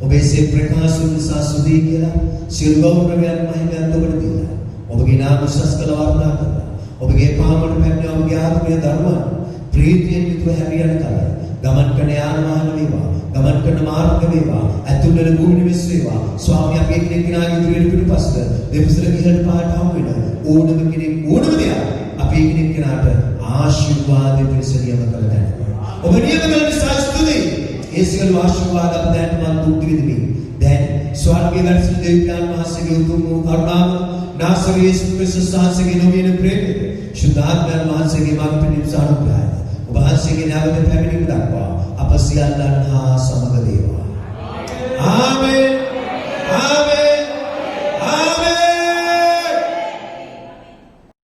ඔබේ සේ ප්‍රකාශන නිසා සුදී කියලා සියලු ගෞරවයන් මහිමයන් ඔබට දීලා. ඔබගේ නාම උසස් කළ වර්ණනා කරලා. ඔබගේ පාමුලට පැමිණ ඔබගේ ආත්මීය ධර්මයන් ප්‍රීතියෙන් යුතුව හැරියන කල ගමන් කරන යාන වාහන වේවා. ගමන් කරන මාර්ග වේවා. ඇතුළත භූමි නිවෙස් වේවා. ස්වාමී අපි එක්කෙනෙක් කෙනාගේ ඉදිරියට පිටපස්ස දෙපසට ගිහට පාට හම් වෙන ඕනම කෙනෙක් ඕනම දෙයක් අපි එක්කෙනෙක් කෙනාට ආශිර්වාද පිණිස නියම කළ තැන. ඔබ නියම කළ නිසා ස්තුතියි. ඒ සියලු ආශිර්වාද අප දැන් මන් දුක් විඳිමි. දැන් ස්වර්ගයේ වැඩසිට දෙවියන් වහන්සේගේ උතුම් වූ කරුණාව නාසරේ යේසු ක්‍රිස්තුස් වහන්සේගේ නොමියෙන ප්‍රේමය සුද්ධාත්මයන් වහන්සේගේ මඟ පිණිස අනුග්‍රහය ඔබ වහන්සේගේ නැවත පැමිණීම දක්වා අප සියල්ලන් හා සමග වේවා. ආමේන්.